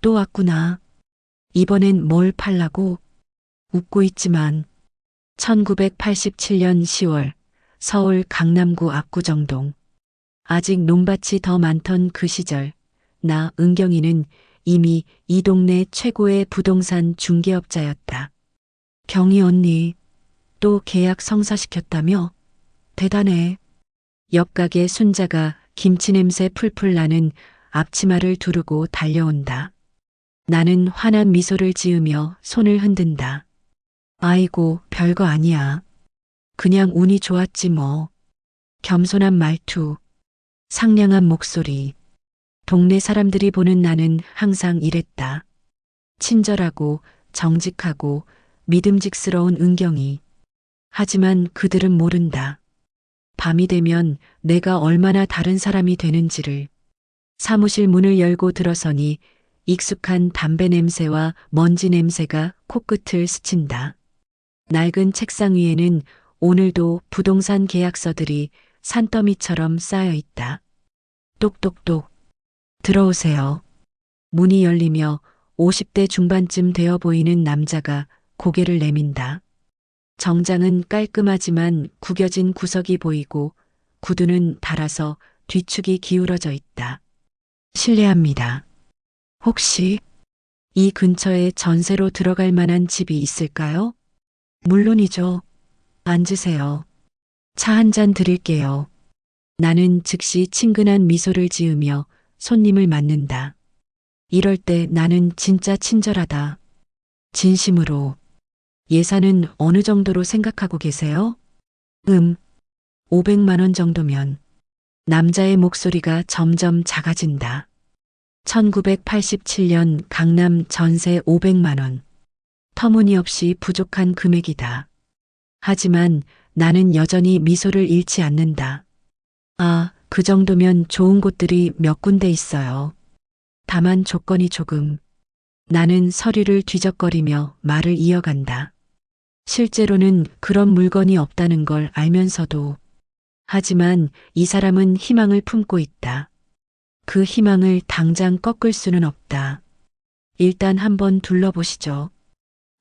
또 왔구나. 이번엔 뭘 팔라고? 웃고 있지만 1987년 10월 서울 강남구 압구정동. 아직 논밭이 더 많던 그 시절 나 은경이는 이미 이 동네 최고의 부동산 중개업자였다. 경희 언니 또 계약 성사시켰다며? 대단해. 옆 가게 순자가 김치 냄새 풀풀 나는 앞치마를 두르고 달려온다. 나는 환한 미소를 지으며 손을 흔든다. 아이고, 별거 아니야. 그냥 운이 좋았지 뭐. 겸손한 말투, 상냥한 목소리. 동네 사람들이 보는 나는 항상 이랬다. 친절하고 정직하고 믿음직스러운 은경이. 하지만 그들은 모른다. 밤이 되면 내가 얼마나 다른 사람이 되는지를. 사무실 문을 열고 들어서니 익숙한 담배 냄새와 먼지 냄새가 코끝을 스친다. 낡은 책상 위에는 오늘도 부동산 계약서들이 산더미처럼 쌓여 있다. 똑똑똑. 들어오세요. 문이 열리며 50대 중반쯤 되어 보이는 남자가 고개를 내민다. 정장은 깔끔하지만 구겨진 구석이 보이고 구두는 닳아서 뒤축이 기울어져 있다. 실례합니다. 혹시 이 근처에 전세로 들어갈 만한 집이 있을까요? 물론이죠. 앉으세요. 차 한 잔 드릴게요. 나는 즉시 친근한 미소를 지으며 손님을 맞는다. 이럴 때 나는 진짜 친절하다. 진심으로. 예산은 어느 정도로 생각하고 계세요? 500만 원 정도면. 남자의 목소리가 점점 작아진다. 1987년 강남 전세 500만 원. 터무니없이 부족한 금액이다. 하지만 나는 여전히 미소를 잃지 않는다. 아, 그 정도면 좋은 곳들이 몇 군데 있어요. 다만 조건이 조금. 나는 서류를 뒤적거리며 말을 이어간다. 실제로는 그런 물건이 없다는 걸 알면서도. 하지만 이 사람은 희망을 품고 있다. 그 희망을 당장 꺾을 수는 없다. 일단 한번 둘러보시죠.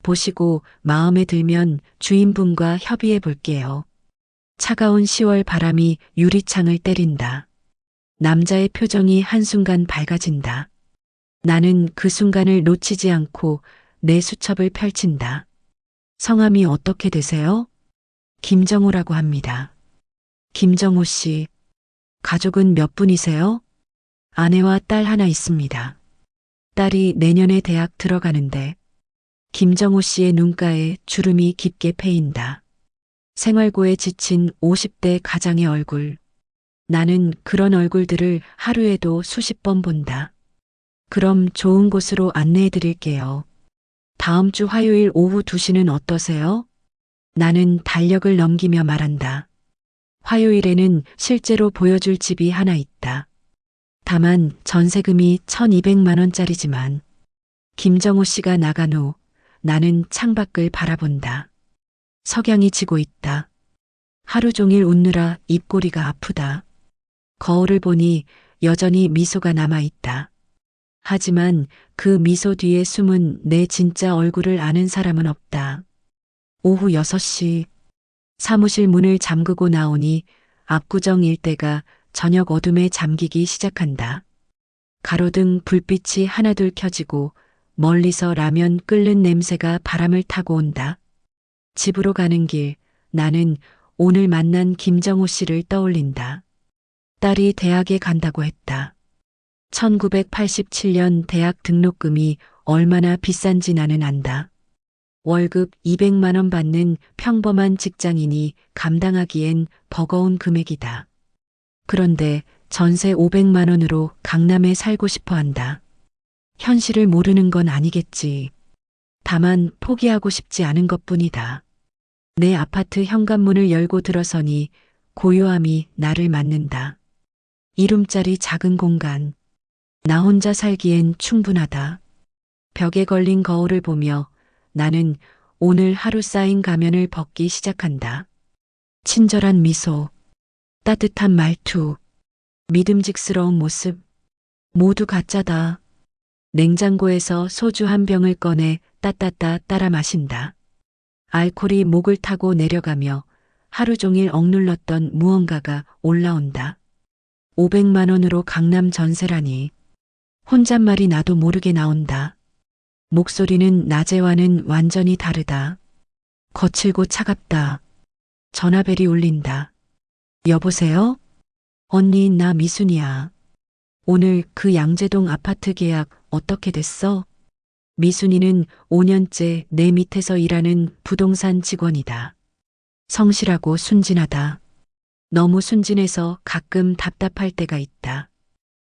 보시고 마음에 들면 주인분과 협의해 볼게요. 차가운 10월 바람이 유리창을 때린다. 남자의 표정이 한순간 밝아진다. 나는 그 순간을 놓치지 않고 내 수첩을 펼친다. 성함이 어떻게 되세요? 김정호라고 합니다. 김정호 씨, 가족은 몇 분이세요? 아내와 딸 하나 있습니다. 딸이 내년에 대학 들어가는데 김정호 씨의 눈가에 주름이 깊게 패인다. 생활고에 지친 50대 가장의 얼굴. 나는 그런 얼굴들을 하루에도 수십 번 본다. 그럼 좋은 곳으로 안내해 드릴게요. 다음 주 화요일 오후 2시는 어떠세요? 나는 달력을 넘기며 말한다. 화요일에는 실제로 보여줄 집이 하나 있다. 다만 전세금이 1200만 원짜리지만 김정호 씨가 나간 후 나는 창밖을 바라본다. 석양이 지고 있다. 하루 종일 웃느라 입꼬리가 아프다. 거울을 보니 여전히 미소가 남아있다. 하지만 그 미소 뒤에 숨은 내 진짜 얼굴을 아는 사람은 없다. 오후 6시 사무실 문을 잠그고 나오니 압구정 일대가 저녁 어둠에 잠기기 시작한다. 가로등 불빛이 하나둘 켜지고 멀리서 라면 끓는 냄새가 바람을 타고 온다. 집으로 가는 길 나는 오늘 만난 김정호 씨를 떠올린다. 딸이 대학에 간다고 했다. 1987년 대학 등록금이 얼마나 비싼지 나는 안다. 월급 200만 원 받는 평범한 직장인이 감당하기엔 버거운 금액이다. 그런데 전세 500만 원으로 강남에 살고 싶어 한다. 현실을 모르는 건 아니겠지. 다만 포기하고 싶지 않은 것뿐이다. 내 아파트 현관문을 열고 들어서니 고요함이 나를 맞는다. 1룸짜리 작은 공간. 나 혼자 살기엔 충분하다. 벽에 걸린 거울을 보며 나는 오늘 하루 쌓인 가면을 벗기 시작한다. 친절한 미소, 따뜻한 말투, 믿음직스러운 모습, 모두 가짜다. 냉장고에서 소주 한 병을 꺼내 따따따 따라 마신다. 알코올이 목을 타고 내려가며 하루 종일 억눌렀던 무언가가 올라온다. 500만 원으로 강남 전세라니. 혼잣말이 나도 모르게 나온다. 목소리는 낮에와는 완전히 다르다. 거칠고 차갑다. 전화벨이 울린다. 여보세요? 언니, 나 미순이야. 오늘 그 양재동 아파트 계약 어떻게 됐어? 미순이는 5년째 내 밑에서 일하는 부동산 직원이다. 성실하고 순진하다. 너무 순진해서 가끔 답답할 때가 있다.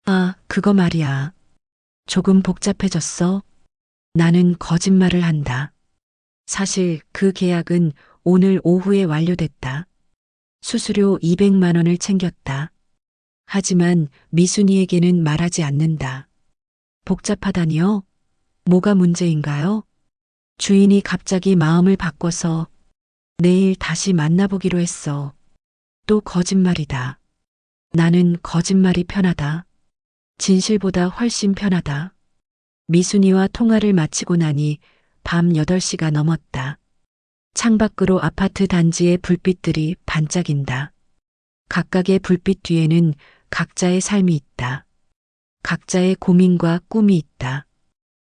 아, 그거 말이야. 조금 복잡해졌어. 나는 거짓말을 한다. 사실 그 계약은 오늘 오후에 완료됐다. 수수료 200만 원을 챙겼다. 하지만 미순이에게는 말하지 않는다. 복잡하다니요? 뭐가 문제인가요? 주인이 갑자기 마음을 바꿔서 내일 다시 만나보기로 했어. 또 거짓말이다. 나는 거짓말이 편하다. 진실보다 훨씬 편하다. 미순이와 통화를 마치고 나니 밤 8시가 넘었다. 창밖으로 아파트 단지의 불빛들이 반짝인다. 각각의 불빛 뒤에는 각자의 삶이 있다. 각자의 고민과 꿈이 있다.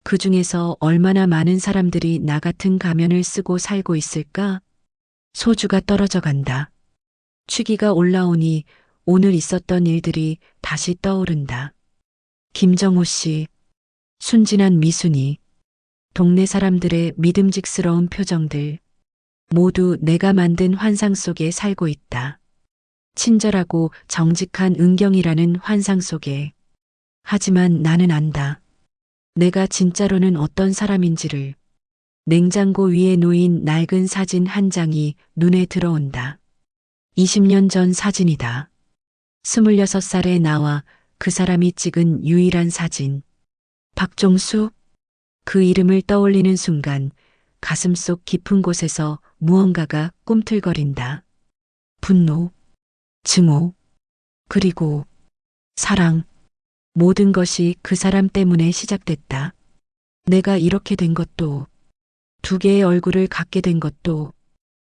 그 중에서 얼마나 많은 사람들이 나 같은 가면을 쓰고 살고 있을까? 소주가 떨어져 간다. 취기가 올라오니 오늘 있었던 일들이 다시 떠오른다. 김정호 씨, 순진한 미순이, 동네 사람들의 믿음직스러운 표정들, 모두 내가 만든 환상 속에 살고 있다. 친절하고 정직한 은경이라는 환상 속에. 하지만 나는 안다. 내가 진짜로는 어떤 사람인지를. 냉장고 위에 놓인 낡은 사진 한 장이 눈에 들어온다. 20년 전 사진이다. 26살의 나와 그 사람이 찍은 유일한 사진. 박종수? 그 이름을 떠올리는 순간 가슴속 깊은 곳에서 무언가가 꿈틀거린다. 분노, 증오, 그리고 사랑. 모든 것이 그 사람 때문에 시작됐다. 내가 이렇게 된 것도, 두 개의 얼굴을 갖게 된 것도,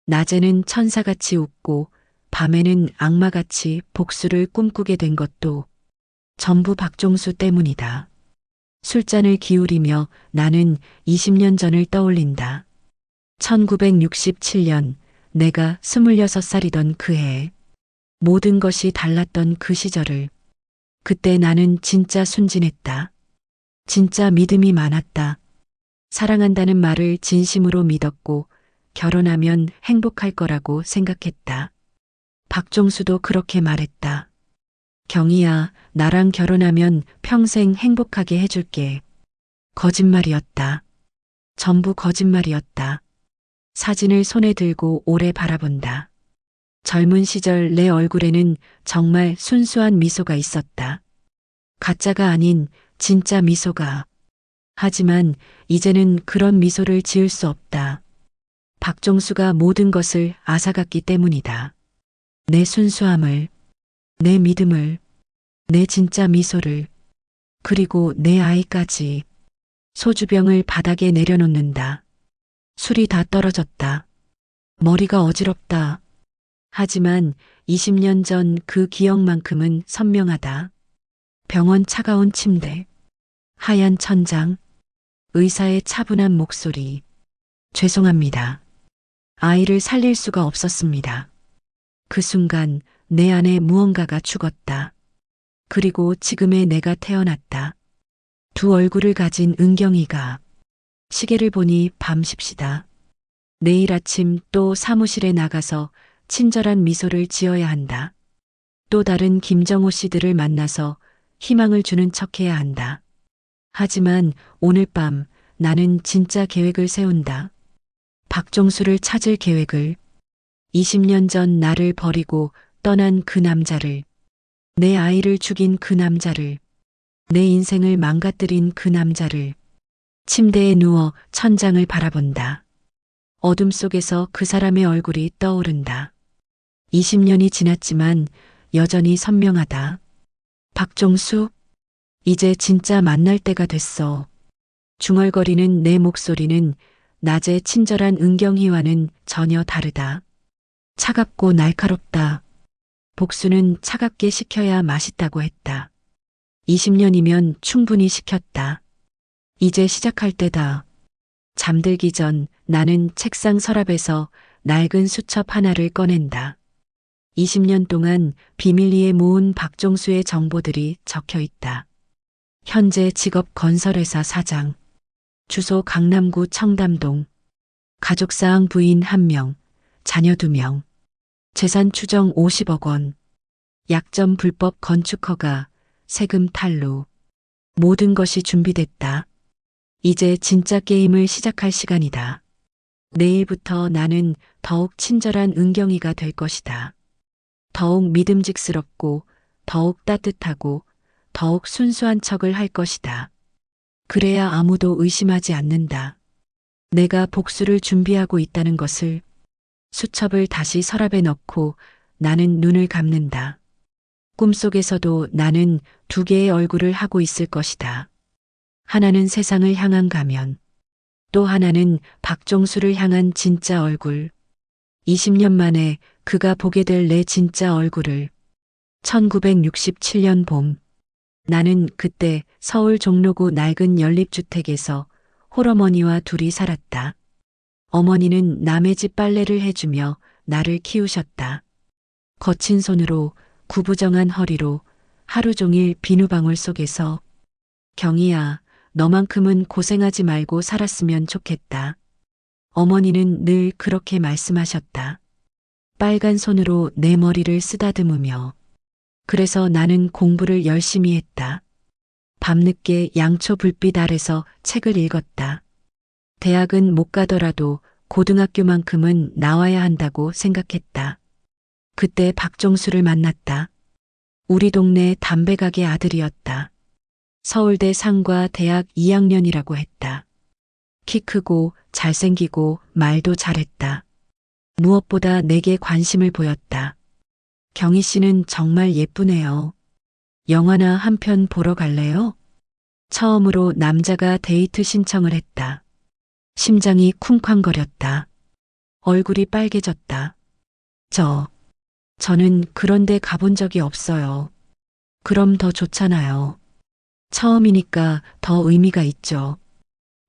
낮에는 천사같이 웃고 밤에는 악마같이 복수를 꿈꾸게 된 것도 전부 박종수 때문이다. 술잔을 기울이며 나는 20년 전을 떠올린다. 1967년 내가 26살이던 그 해. 모든 것이 달랐던 그 시절을. 그때 나는 진짜 순진했다. 진짜 믿음이 많았다. 사랑한다는 말을 진심으로 믿었고 결혼하면 행복할 거라고 생각했다. 박종수도 그렇게 말했다. 경희야, 나랑 결혼하면 평생 행복하게 해줄게. 거짓말이었다. 전부 거짓말이었다. 사진을 손에 들고 오래 바라본다. 젊은 시절 내 얼굴에는 정말 순수한 미소가 있었다. 가짜가 아닌 진짜 미소가. 하지만 이제는 그런 미소를 지을 수 없다. 박종수가 모든 것을 앗아갔기 때문이다. 내 순수함을, 내 믿음을, 내 진짜 미소를, 그리고 내 아이까지. 소주병을 바닥에 내려놓는다. 술이 다 떨어졌다. 머리가 어지럽다. 하지만 20년 전 그 기억만큼은 선명하다. 병원 차가운 침대, 하얀 천장, 의사의 차분한 목소리. 죄송합니다. 아이를 살릴 수가 없었습니다. 그 순간 내 안에 무언가가 죽었다. 그리고 지금의 내가 태어났다. 두 얼굴을 가진 은경이가. 시계를 보니 밤 10시다. 내일 아침 또 사무실에 나가서 친절한 미소를 지어야 한다. 또 다른 김정호 씨들을 만나서 희망을 주는 척해야 한다. 하지만 오늘 밤 나는 진짜 계획을 세운다. 박종수를 찾을 계획을. 20년 전 나를 버리고 떠난 그 남자를. 내 아이를 죽인 그 남자를. 내 인생을 망가뜨린 그 남자를. 침대에 누워 천장을 바라본다. 어둠 속에서 그 사람의 얼굴이 떠오른다. 20년이 지났지만 여전히 선명하다. 박종수? 이제 진짜 만날 때가 됐어. 중얼거리는 내 목소리는 낮의 친절한 은경이와는 전혀 다르다. 차갑고 날카롭다. 복수는 차갑게 식혀야 맛있다고 했다. 20년이면 충분히 식혔다. 이제 시작할 때다. 잠들기 전 나는 책상 서랍에서 낡은 수첩 하나를 꺼낸다. 20년 동안 비밀리에 모은 박종수의 정보들이 적혀 있다. 현재 직업 건설회사 사장, 주소 강남구 청담동, 가족사항 부인 1명, 자녀 2명, 재산 추정 50억 원, 약점 불법 건축 허가, 세금 탈루. 모든 것이 준비됐다. 이제 진짜 게임을 시작할 시간이다. 내일부터 나는 더욱 친절한 은경이가 될 것이다. 더욱 믿음직스럽고, 더욱 따뜻하고, 더욱 순수한 척을 할 것이다. 그래야 아무도 의심하지 않는다. 내가 복수를 준비하고 있다는 것을. 수첩을 다시 서랍에 넣고 나는 눈을 감는다. 꿈속에서도 나는 2개의 얼굴을 하고 있을 것이다. 하나는 세상을 향한 가면, 또 하나는 박종수를 향한 진짜 얼굴. 20년 만에 그가 보게 될 내 진짜 얼굴을. 1967년 봄. 나는 그때 서울 종로구 낡은 연립주택에서 홀어머니와 둘이 살았다. 어머니는 남의 집 빨래를 해주며 나를 키우셨다. 거친 손으로 구부정한 허리로 하루 종일 비누방울 속에서 경희야, 너만큼은 고생하지 말고 살았으면 좋겠다. 어머니는 늘 그렇게 말씀하셨다. 빨간 손으로 내 머리를 쓰다듬으며. 그래서 나는 공부를 열심히 했다. 밤늦게 양초 불빛 아래서 책을 읽었다. 대학은 못 가더라도 고등학교만큼은 나와야 한다고 생각했다. 그때 박종수를 만났다. 우리 동네 담배가게 아들이었다. 서울대 상과 대학 2학년이라고 했다. 키 크고 잘생기고 말도 잘했다. 무엇보다 내게 관심을 보였다. 경희 씨는 정말 예쁘네요. 영화나 한 편 보러 갈래요? 처음으로 남자가 데이트 신청을 했다. 심장이 쿵쾅거렸다. 얼굴이 빨개졌다. 저는 그런데 가본 적이 없어요. 그럼 더 좋잖아요. 처음이니까 더 의미가 있죠.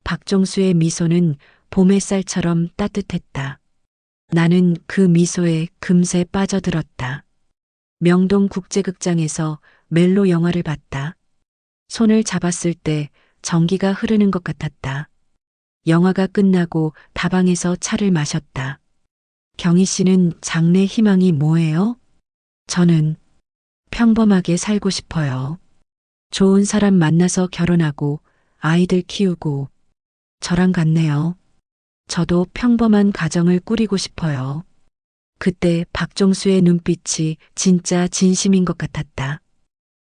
박종수의 미소는 봄 햇살처럼 따뜻했다. 나는 그 미소에 금세 빠져들었다. 명동국제극장에서 멜로 영화를 봤다. 손을 잡았을 때 전기가 흐르는 것 같았다. 영화가 끝나고 다방에서 차를 마셨다. 경희 씨는 장래 희망이 뭐예요? 저는 평범하게 살고 싶어요. 좋은 사람 만나서 결혼하고 아이들 키우고. 저랑 같네요. 저도 평범한 가정을 꾸리고 싶어요. 그때 박종수의 눈빛이 진짜 진심인 것 같았다.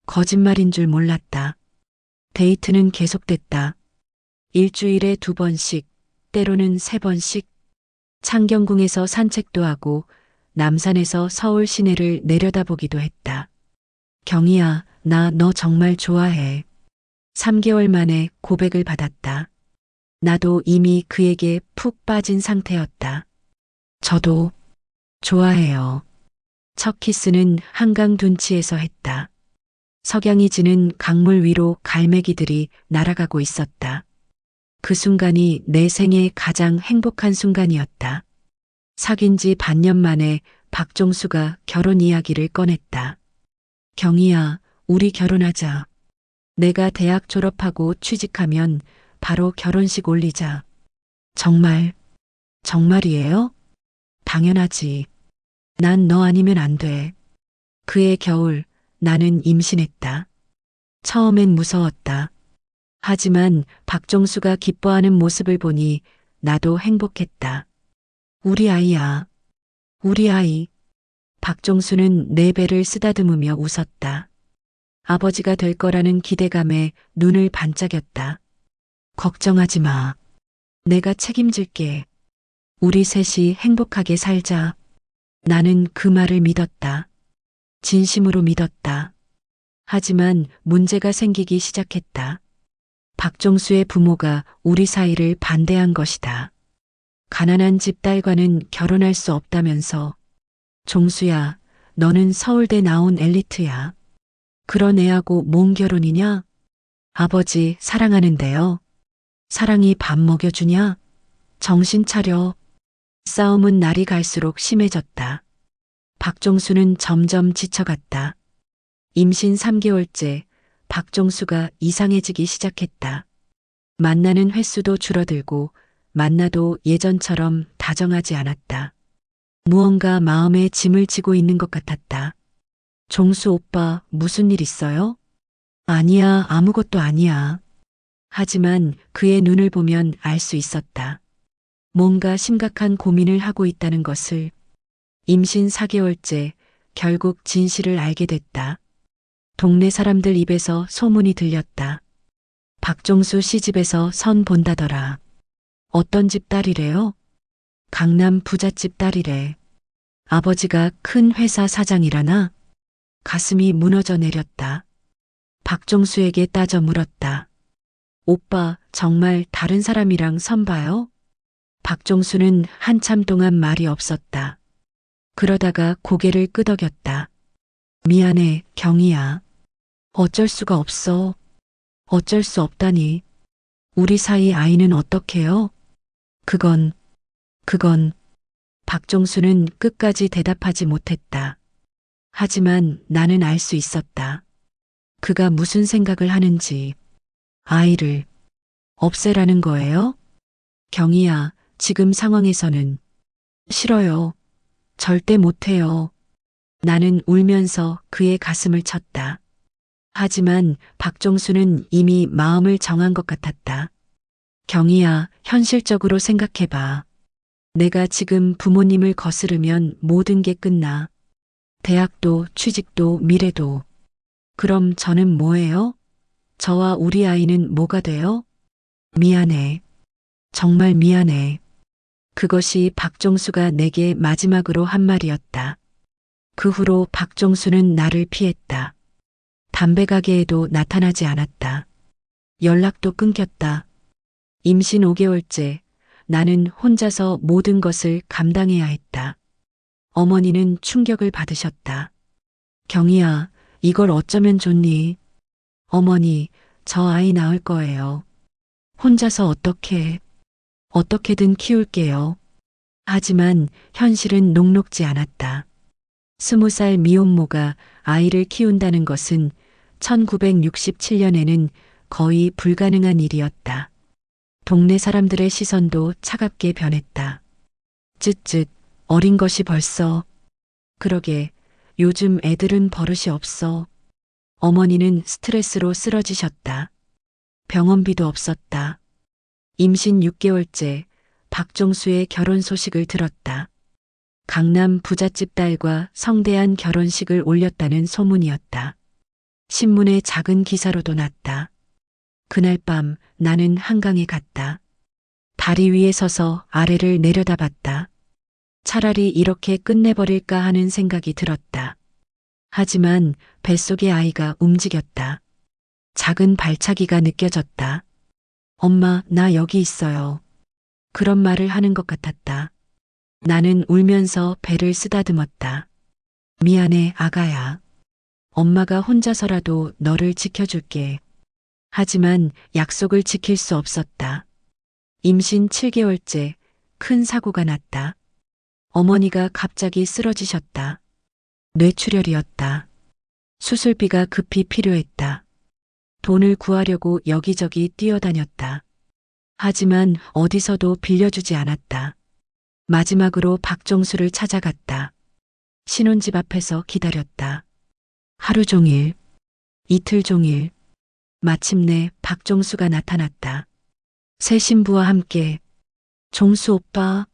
거짓말인 줄 몰랐다. 데이트는 계속됐다. 일주일에 2번씩, 때로는 3번씩. 창경궁에서 산책도 하고 남산에서 서울 시내를 내려다보기도 했다. 경희야, 나 너 정말 좋아해. 3개월 만에 고백을 받았다. 나도 이미 그에게 푹 빠진 상태였다. 저도 좋아해요. 첫 키스는 한강 둔치에서 했다. 석양이 지는 강물 위로 갈매기들이 날아가고 있었다. 그 순간이 내 생애 가장 행복한 순간이었다. 사귄 지 반년 만에 박종수가 결혼 이야기를 꺼냈다. 경희야, 우리 결혼하자. 내가 대학 졸업하고 취직하면 바로 결혼식 올리자. 정말이에요? 당연하지. 난 너 아니면 안 돼. 그해 겨울 나는 임신했다. 처음엔 무서웠다. 하지만 박종수가 기뻐하는 모습을 보니 나도 행복했다. 우리 아이야. 우리 아이. 박종수는 내 배를 쓰다듬으며 웃었다. 아버지가 될 거라는 기대감에 눈을 반짝였다. 걱정하지 마. 내가 책임질게. 우리 셋이 행복하게 살자. 나는 그 말을 믿었다. 진심으로 믿었다. 하지만 문제가 생기기 시작했다. 박종수의 부모가 우리 사이를 반대한 것이다. 가난한 집 딸과는 결혼할 수 없다면서. 종수야, 너는 서울대 나온 엘리트야. 그런 애하고 뭔 결혼이냐? 아버지 사랑하는데요. 사랑이 밥 먹여주냐? 정신 차려. 싸움은 날이 갈수록 심해졌다. 박종수는 점점 지쳐갔다. 임신 3개월째 박종수가 이상해지기 시작했다. 만나는 횟수도 줄어들고 만나도 예전처럼 다정하지 않았다. 무언가 마음에 짐을 지고 있는 것 같았다. 종수 오빠 무슨 일 있어요? 아니야, 아무것도 아니야. 하지만 그의 눈을 보면 알 수 있었다. 뭔가 심각한 고민을 하고 있다는 것을. 임신 4개월째 결국 진실을 알게 됐다. 동네 사람들 입에서 소문이 들렸다. 박종수 시집에서 선 본다더라. 어떤 집 딸이래요? 강남 부잣집 딸이래. 아버지가 큰 회사 사장이라나? 가슴이 무너져 내렸다. 박종수에게 따져 물었다. 오빠 정말 다른 사람이랑 선 봐요? 박종수는 한참 동안 말이 없었다. 그러다가 고개를 끄덕였다. 미안해, 경희야. 어쩔 수가 없어. 어쩔 수 없다니. 우리 사이 아이는 어떡해요? 그건. 박종수는 끝까지 대답하지 못했다. 하지만 나는 알 수 있었다. 그가 무슨 생각을 하는지. 아이를 없애라는 거예요? 경희야, 지금 상황에서는. 싫어요. 절대 못해요. 나는 울면서 그의 가슴을 쳤다. 하지만 박종수는 이미 마음을 정한 것 같았다. 경희야, 현실적으로 생각해봐. 내가 지금 부모님을 거스르면 모든 게 끝나. 대학도, 취직도, 미래도. 그럼 저는 뭐예요? 저와 우리 아이는 뭐가 돼요? 미안해. 정말 미안해. 그것이 박종수가 내게 마지막으로 한 말이었다. 그 후로 박종수는 나를 피했다. 담배 가게에도 나타나지 않았다. 연락도 끊겼다. 임신 5개월째 나는 혼자서 모든 것을 감당해야 했다. 어머니는 충격을 받으셨다. 경희야, 이걸 어쩌면 좋니? 어머니, 저 아이 낳을 거예요. 혼자서 어떻게든 키울게요. 하지만 현실은 녹록지 않았다. 20살 미혼모가 아이를 키운다는 것은 1967년에는 거의 불가능한 일이었다. 동네 사람들의 시선도 차갑게 변했다. 쯧쯧, 어린 것이 벌써. 그러게, 요즘 애들은 버릇이 없어. 어머니는 스트레스로 쓰러지셨다. 병원비도 없었다. 임신 6개월째 박종수의 결혼 소식을 들었다. 강남 부잣집 딸과 성대한 결혼식을 올렸다는 소문이었다. 신문의 작은 기사로도 났다. 그날 밤 나는 한강에 갔다. 다리 위에 서서 아래를 내려다봤다. 차라리 이렇게 끝내버릴까 하는 생각이 들었다. 하지만 뱃속의 아이가 움직였다. 작은 발차기가 느껴졌다. 엄마, 나 여기 있어요. 그런 말을 하는 것 같았다. 나는 울면서 배를 쓰다듬었다. 미안해, 아가야. 엄마가 혼자서라도 너를 지켜줄게. 하지만 약속을 지킬 수 없었다. 임신 7개월째 큰 사고가 났다. 어머니가 갑자기 쓰러지셨다. 뇌출혈이었다. 수술비가 급히 필요했다. 돈을 구하려고 여기저기 뛰어다녔다. 하지만 어디서도 빌려주지 않았다. 마지막으로 박종수를 찾아갔다. 신혼집 앞에서 기다렸다. 하루 종일, 이틀 종일. 마침내 박종수가 나타났다. 새 신부와 함께. 종수 오빠.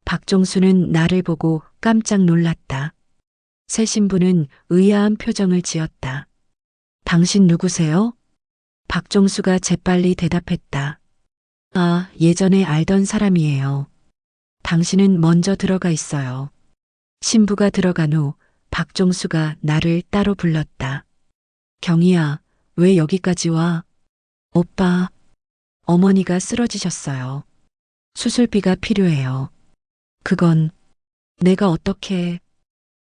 박종수는 나를 보고 깜짝 놀랐다. 새 신부는 의아한 표정을 지었다. 당신 누구세요? 박종수가 재빨리 대답했다. 아, 예전에 알던 사람이에요. 당신은 먼저 들어가 있어요. 신부가 들어간 후 박종수가 나를 따로 불렀다. 경희야, 왜 여기까지 와? 오빠, 어머니가 쓰러지셨어요. 수술비가 필요해요. 그건 내가 어떻게,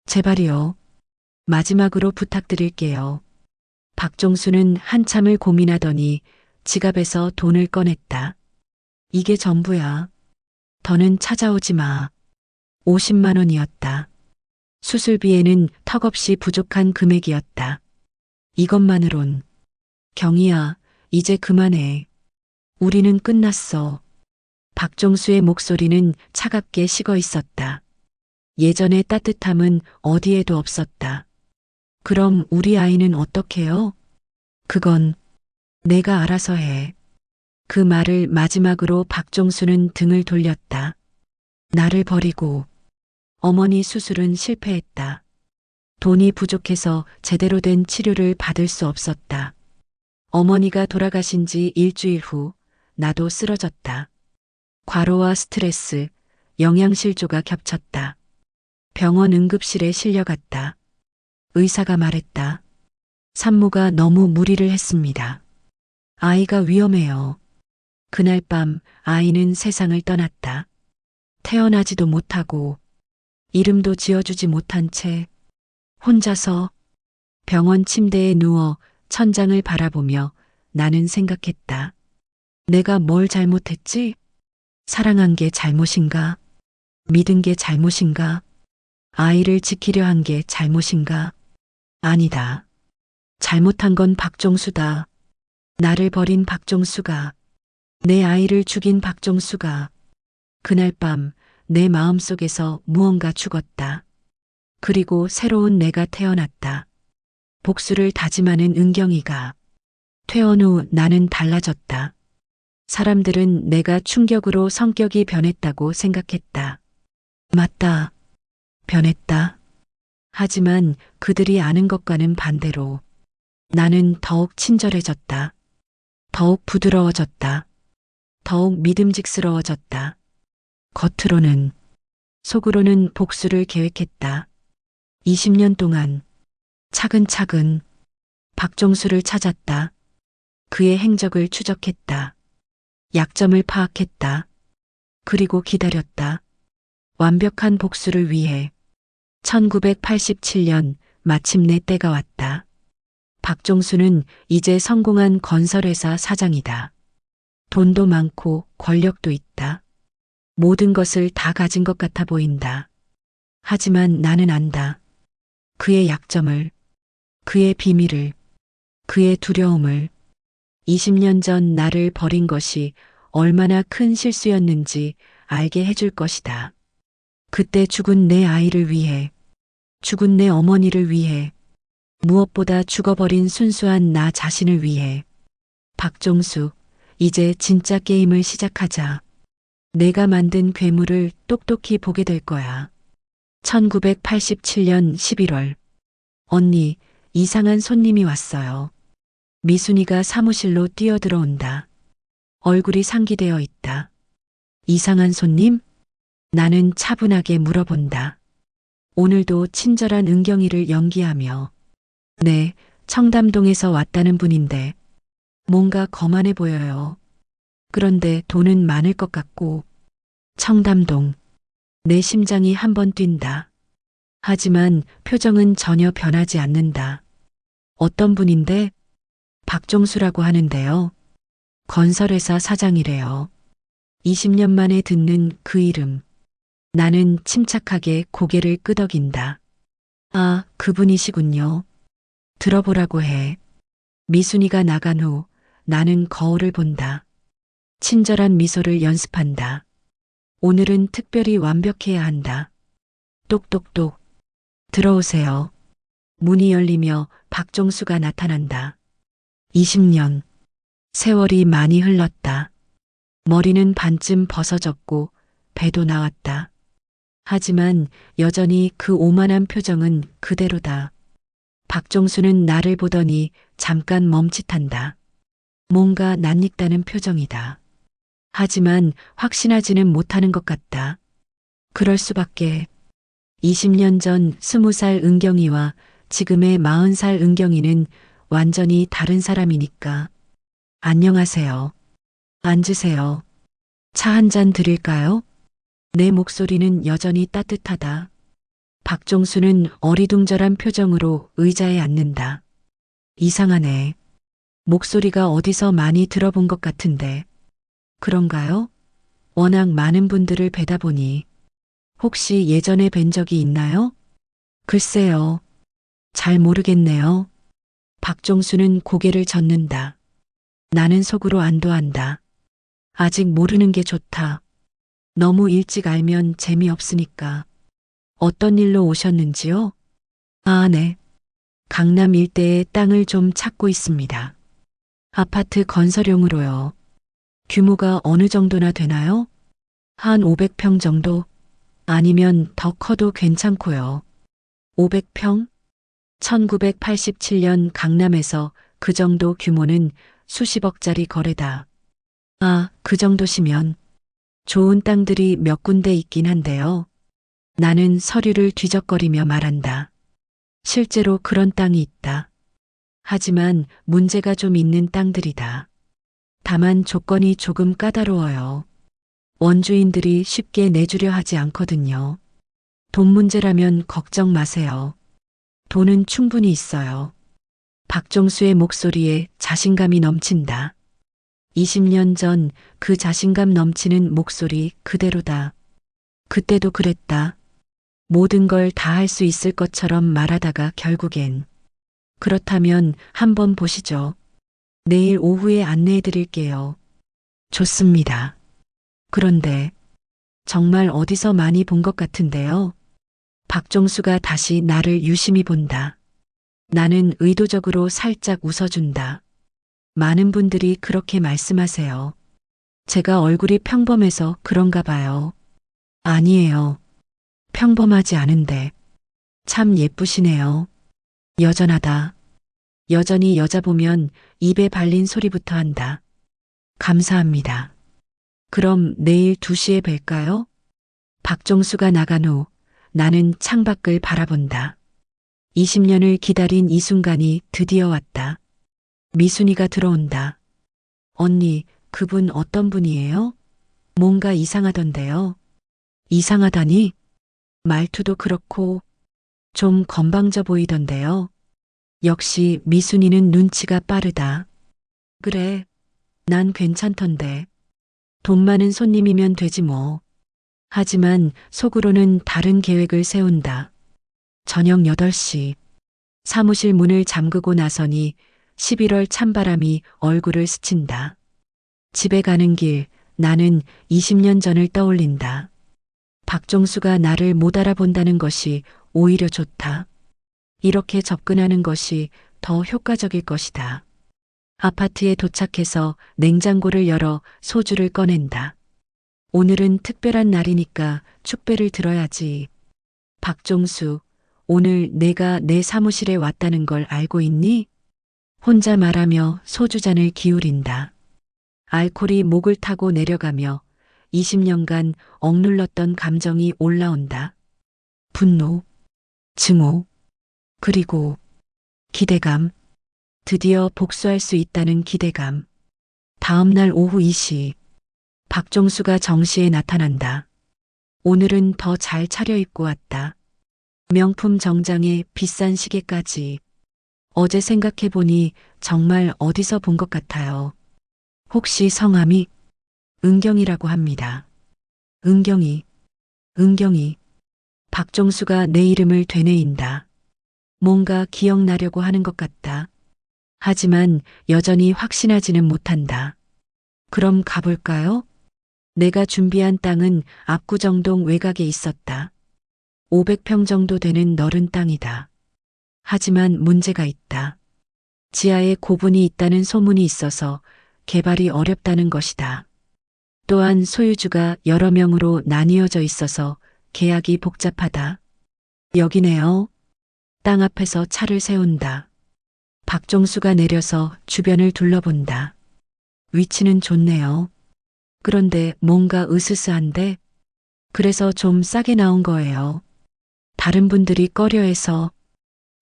제발이요. 마지막으로 부탁드릴게요. 박종수는 한참을 고민하더니 지갑에서 돈을 꺼냈다. 이게 전부야. 더는 찾아오지 마. 50만 원이었다. 수술비에는 턱없이 부족한 금액이었다. 이것만으론. 경희야, 이제 그만해. 우리는 끝났어. 박종수의 목소리는 차갑게 식어 있었다. 예전의 따뜻함은 어디에도 없었다. 그럼 우리 아이는 어떡해요? 그건 내가 알아서 해. 그 말을 마지막으로 박종수는 등을 돌렸다. 나를 버리고 어머니 수술은 실패했다. 돈이 부족해서 제대로 된 치료를 받을 수 없었다. 어머니가 돌아가신 지 일주일 후 나도 쓰러졌다. 과로와 스트레스, 영양실조가 겹쳤다. 병원 응급실에 실려갔다. 의사가 말했다. 산모가 너무 무리를 했습니다. 아이가 위험해요. 그날 밤 아이는 세상을 떠났다. 태어나지도 못하고 이름도 지어주지 못한 채 혼자서 병원 침대에 누워 천장을 바라보며 나는 생각했다. 내가 뭘 잘못했지? 사랑한 게 잘못인가? 믿은 게 잘못인가? 아이를 지키려 한 게 잘못인가? 아니다. 잘못한 건 박종수다. 나를 버린 박종수가, 내 아이를 죽인 박종수가. 그날 밤 내 마음속에서 무언가 죽었다. 그리고 새로운 내가 태어났다. 복수를 다짐하는 은경이가. 퇴원 후 나는 달라졌다. 사람들은 내가 충격으로 성격이 변했다고 생각했다. 맞다. 변했다. 하지만 그들이 아는 것과는 반대로 나는 더욱 친절해졌다. 더욱 부드러워졌다. 더욱 믿음직스러워졌다. 겉으로는, 속으로는 복수를 계획했다. 20년 동안 차근차근 박종수를 찾았다. 그의 행적을 추적했다. 약점을 파악했다. 그리고 기다렸다. 완벽한 복수를 위해 1987년 마침내 때가 왔다. 박종수는 이제 성공한 건설회사 사장이다. 돈도 많고 권력도 있다. 모든 것을 다 가진 것 같아 보인다. 하지만 나는 안다. 그의 약점을, 그의 비밀을, 그의 두려움을. 20년 전 나를 버린 것이 얼마나 큰 실수였는지 알게 해줄 것이다. 그때 죽은 내 아이를 위해, 죽은 내 어머니를 위해, 무엇보다 죽어버린 순수한 나 자신을 위해. 박종수, 이제 진짜 게임을 시작하자. 내가 만든 괴물을 똑똑히 보게 될 거야. 1987년 11월. 언니, 이상한 손님이 왔어요. 미순이가 사무실로 뛰어들어온다. 얼굴이 상기되어 있다. 이상한 손님? 나는 차분하게 물어본다. 오늘도 친절한 은경이를 연기하며. 네, 청담동에서 왔다는 분인데 뭔가 거만해 보여요. 그런데 돈은 많을 것 같고. 청담동. 내 심장이 한번 뛴다. 하지만 표정은 전혀 변하지 않는다. 어떤 분인데? 박종수라고 하는데요. 건설회사 사장이래요. 20년 만에 듣는 그 이름. 나는 침착하게 고개를 끄덕인다. 아, 그분이시군요. 들어보라고 해. 미순이가 나간 후 나는 거울을 본다. 친절한 미소를 연습한다. 오늘은 특별히 완벽해야 한다. 똑똑똑. 들어오세요. 문이 열리며 박종수가 나타난다. 20년. 세월이 많이 흘렀다. 머리는 반쯤 벗어졌고 배도 나왔다. 하지만 여전히 그 오만한 표정은 그대로다. 박종수는 나를 보더니 잠깐 멈칫한다. 뭔가 낯익다는 표정이다. 하지만 확신하지는 못하는 것 같다. 그럴 수밖에. 20년 전 20살 은경이와 지금의 40살 은경이는 완전히 다른 사람이니까. 안녕하세요. 앉으세요. 차 한 잔 드릴까요? 내 목소리는 여전히 따뜻하다. 박종수는 어리둥절한 표정으로 의자에 앉는다. 이상하네. 목소리가 어디서 많이 들어본 것 같은데. 그런가요? 워낙 많은 분들을 뵈다 보니. 혹시 예전에 뵌 적이 있나요? 글쎄요. 잘 모르겠네요. 박종수는 고개를 젓는다. 나는 속으로 안도한다. 아직 모르는 게 좋다. 너무 일찍 알면 재미없으니까. 어떤 일로 오셨는지요? 아, 네. 강남 일대에 땅을 좀 찾고 있습니다. 아파트 건설용으로요. 규모가 어느 정도나 되나요? 한 500평 정도? 아니면 더 커도 괜찮고요. 500평? 1987년 강남에서 그 정도 규모는 수십억짜리 거래다. 아, 그 정도시면 좋은 땅들이 몇 군데 있긴 한데요. 나는 서류를 뒤적거리며 말한다. 실제로 그런 땅이 있다. 하지만 문제가 좀 있는 땅들이다. 다만 조건이 조금 까다로워요. 원주인들이 쉽게 내주려 하지 않거든요. 돈 문제라면 걱정 마세요. 돈은 충분히 있어요. 박종수의 목소리에 자신감이 넘친다. 20년 전 그 자신감 넘치는 목소리 그대로다. 그때도 그랬다. 모든 걸 다 할 수 있을 것처럼 말하다가 결국엔. 그렇다면 한번 보시죠. 내일 오후에 안내해 드릴게요. 좋습니다. 그런데 정말 어디서 많이 본 것 같은데요. 박종수가 다시 나를 유심히 본다. 나는 의도적으로 살짝 웃어준다. 많은 분들이 그렇게 말씀하세요. 제가 얼굴이 평범해서 그런가 봐요. 아니에요. 평범하지 않은데. 참 예쁘시네요. 여전하다. 여전히 여자 보면 입에 발린 소리부터 한다. 감사합니다. 그럼 내일 2시에 뵐까요? 박종수가 나간 후 나는 창밖을 바라본다. 20년을 기다린 이 순간이 드디어 왔다. 미순이가 들어온다. 언니, 그분 어떤 분이에요? 뭔가 이상하던데요. 이상하다니? 말투도 그렇고 좀 건방져 보이던데요. 역시 미순이는 눈치가 빠르다. 그래, 난 괜찮던데. 돈 많은 손님이면 되지 뭐. 하지만 속으로는 다른 계획을 세운다. 저녁 8시. 사무실 문을 잠그고 나서니 11월 찬바람이 얼굴을 스친다. 집에 가는 길 나는 20년 전을 떠올린다. 박종수가 나를 못 알아본다는 것이 오히려 좋다. 이렇게 접근하는 것이 더 효과적일 것이다. 아파트에 도착해서 냉장고를 열어 소주를 꺼낸다. 오늘은 특별한 날이니까 축배를 들어야지. 박종수, 오늘 내가 내 사무실에 왔다는 걸 알고 있니? 혼자 말하며 소주잔을 기울인다. 알코올이 목을 타고 내려가며 20년간 억눌렀던 감정이 올라온다. 분노, 증오, 그리고 기대감. 드디어 복수할 수 있다는 기대감. 다음 날 오후 2시. 박종수가 정시에 나타난다. 오늘은 더 잘 차려입고 왔다. 명품 정장에 비싼 시계까지. 어제 생각해보니 정말 어디서 본 것 같아요. 혹시 성함이? 은경이라고 합니다. 은경이, 은경이. 박종수가 내 이름을 되뇌인다. 뭔가 기억나려고 하는 것 같다. 하지만 여전히 확신하지는 못한다. 그럼 가볼까요? 내가 준비한 땅은 압구정동 외곽에 있었다. 500평 정도 되는 너른 땅이다. 하지만 문제가 있다. 지하에 고분이 있다는 소문이 있어서 개발이 어렵다는 것이다. 또한 소유주가 여러 명으로 나뉘어져 있어서 계약이 복잡하다. 여기네요. 땅 앞에서 차를 세운다. 박종수가 내려서 주변을 둘러본다. 위치는 좋네요. 그런데 뭔가 으스스한데? 그래서 좀 싸게 나온 거예요. 다른 분들이 꺼려해서.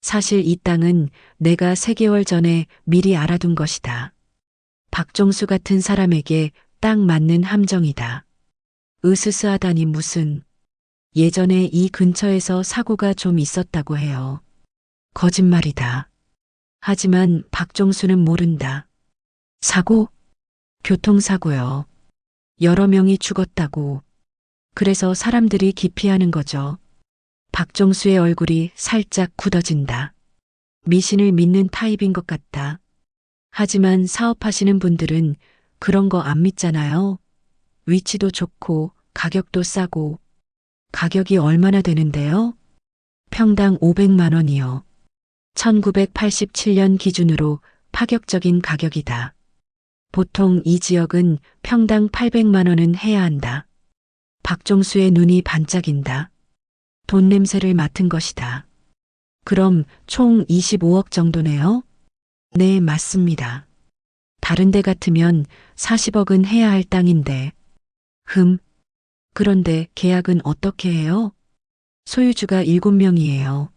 사실 이 땅은 내가 3개월 전에 미리 알아둔 것이다. 박종수 같은 사람에게 딱 맞는 함정이다. 으스스하다니 무슨. 예전에 이 근처에서 사고가 좀 있었다고 해요. 거짓말이다. 하지만 박종수는 모른다. 사고? 교통사고요. 여러 명이 죽었다고. 그래서 사람들이 기피하는 거죠. 박종수의 얼굴이 살짝 굳어진다. 미신을 믿는 타입인 것 같다. 하지만 사업하시는 분들은 그런 거 안 믿잖아요. 위치도 좋고 가격도 싸고. 가격이 얼마나 되는데요? 평당 500만 원이요. 1987년 기준으로 파격적인 가격이다. 보통 이 지역은 평당 800만 원은 해야 한다. 박종수의 눈이 반짝인다. 돈 냄새를 맡은 것이다. 그럼 총 25억 정도네요? 네, 맞습니다. 다른 데 같으면 40억은 해야 할 땅인데. 그런데 계약은 어떻게 해요? 소유주가 7명이에요.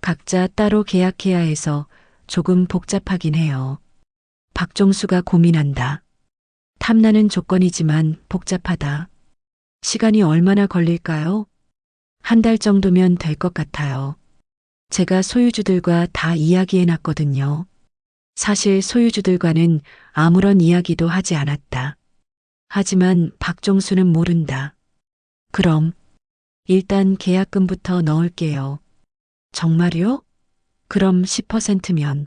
각자 따로 계약해야 해서 조금 복잡하긴 해요. 박종수가 고민한다. 탐나는 조건이지만 복잡하다. 시간이 얼마나 걸릴까요? 1달 정도면 될 것 같아요. 제가 소유주들과 다 이야기해 놨거든요. 사실 소유주들과는 아무런 이야기도 하지 않았다. 하지만 박종수는 모른다. 그럼 일단 계약금부터 넣을게요. 정말요? 그럼 10%면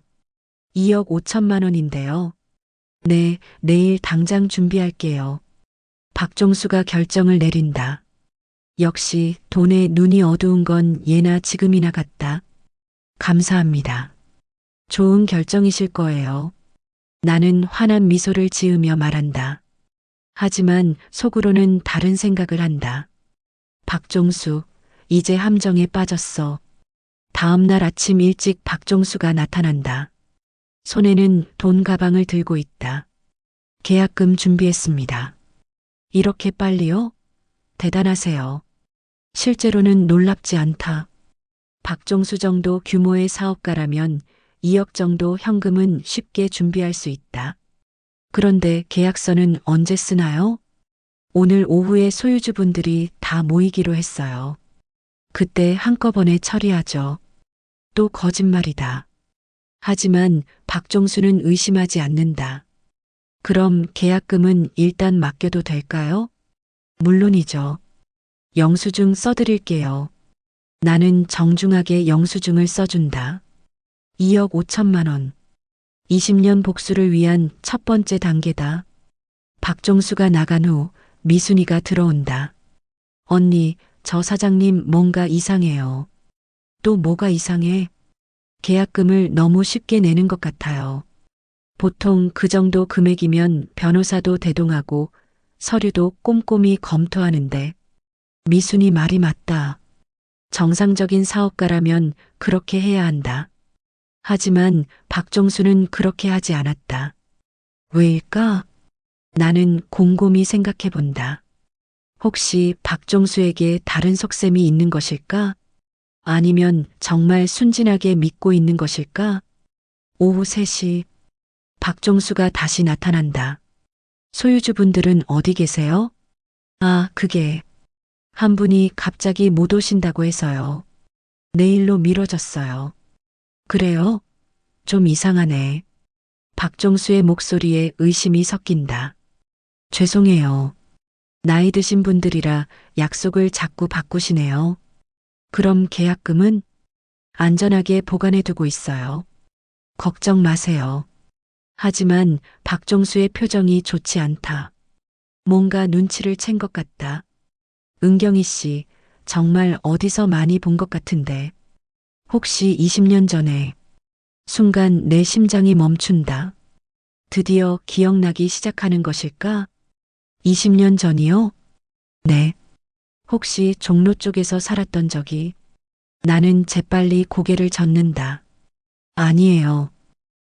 2억 5천만 원인데요. 네, 내일 당장 준비할게요. 박종수가 결정을 내린다. 역시 돈에 눈이 어두운 건 예나 지금이나 같다. 감사합니다. 좋은 결정이실 거예요. 나는 환한 미소를 지으며 말한다. 하지만 속으로는 다른 생각을 한다. 박종수, 이제 함정에 빠졌어. 다음 날 아침 일찍 박종수가 나타난다. 손에는 돈 가방을 들고 있다. 계약금 준비했습니다. 이렇게 빨리요? 대단하세요. 실제로는 놀랍지 않다. 박종수 정도 규모의 사업가라면 2억 정도 현금은 쉽게 준비할 수 있다. 그런데 계약서는 언제 쓰나요? 오늘 오후에 소유주분들이 다 모이기로 했어요. 그때 한꺼번에 처리하죠. 또 거짓말이다. 하지만 박종수는 의심하지 않는다. 그럼 계약금은 일단 맡겨도 될까요? 물론이죠. 영수증 써드릴게요. 나는 정중하게 영수증을 써준다. 2억 5천만 원. 20년 복수를 위한 첫 번째 단계다. 박종수가 나간 후 미순이가 들어온다. 언니, 저 사장님 뭔가 이상해요. 또 뭐가 이상해? 계약금을 너무 쉽게 내는 것 같아요. 보통 그 정도 금액이면 변호사도 대동하고 서류도 꼼꼼히 검토하는데. 미순이 말이 맞다. 정상적인 사업가라면 그렇게 해야 한다. 하지만 박종수는 그렇게 하지 않았다. 왜일까? 나는 곰곰이 생각해 본다. 혹시 박종수에게 다른 속셈이 있는 것일까? 아니면 정말 순진하게 믿고 있는 것일까? 오후 3시, 박종수가 다시 나타난다. 소유주분들은 어디 계세요? 아, 그게 한 분이 갑자기 못 오신다고 해서요. 내일로 미뤄졌어요. 그래요? 좀 이상하네. 박종수의 목소리에 의심이 섞인다. 죄송해요. 나이 드신 분들이라 약속을 자꾸 바꾸시네요. 그럼 계약금은 안전하게 보관해 두고 있어요. 걱정 마세요. 하지만 박종수의 표정이 좋지 않다. 뭔가 눈치를 챈 것 같다. 은경이 씨, 정말 어디서 많이 본 것 같은데. 혹시 20년 전에. 순간 내 심장이 멈춘다. 드디어 기억나기 시작하는 것일까? 20년 전이요? 네. 혹시 종로 쪽에서 살았던 적이? 나는 재빨리 고개를 젓는다. 아니에요.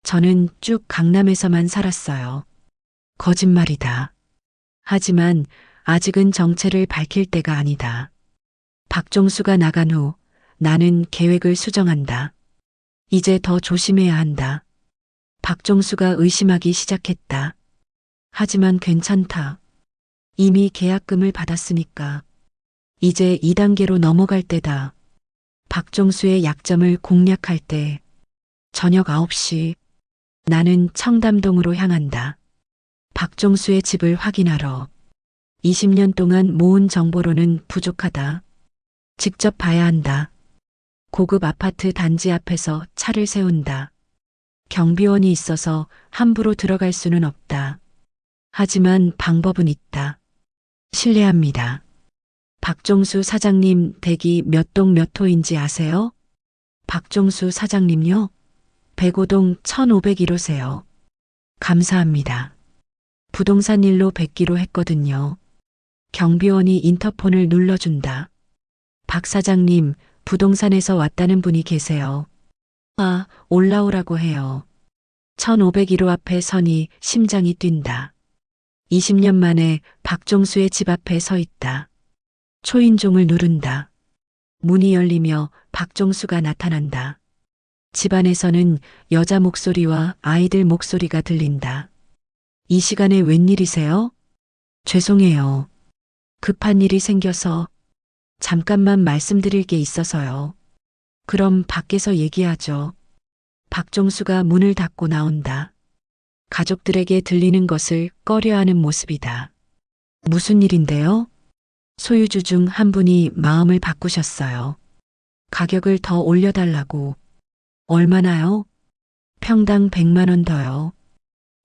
저는 쭉 강남에서만 살았어요. 거짓말이다. 하지만 아직은 정체를 밝힐 때가 아니다. 박종수가 나간 후 나는 계획을 수정한다. 이제 더 조심해야 한다. 박종수가 의심하기 시작했다. 하지만 괜찮다. 이미 계약금을 받았으니까. 이제 2단계로 넘어갈 때다. 박종수의 약점을 공략할 때. 저녁 9시. 나는 청담동으로 향한다. 박종수의 집을 확인하러. 20년 동안 모은 정보로는 부족하다. 직접 봐야 한다. 고급 아파트 단지 앞에서 차를 세운다. 경비원이 있어서 함부로 들어갈 수는 없다. 하지만 방법은 있다. 실례합니다. 박종수 사장님 댁이 몇 동 몇 호인지 아세요? 박종수 사장님요? 105동 1501호세요. 감사합니다. 부동산 일로 뵙기로 했거든요. 경비원이 인터폰을 눌러준다. 박 사장님, 부동산에서 왔다는 분이 계세요. 아, 올라오라고 해요. 1501호 앞에 서니 심장이 뛴다. 20년 만에 박종수의 집 앞에 서 있다. 초인종을 누른다. 문이 열리며 박종수가 나타난다. 집안에서는 여자 목소리와 아이들 목소리가 들린다. 이 시간에 웬일이세요? 죄송해요. 급한 일이 생겨서 잠깐만 말씀드릴 게 있어서요. 그럼 밖에서 얘기하죠. 박종수가 문을 닫고 나온다. 가족들에게 들리는 것을 꺼려하는 모습이다. 무슨 일인데요? 소유주 중 한 분이 마음을 바꾸셨어요. 가격을 더 올려달라고. 얼마나요? 평당 100만 원 더요.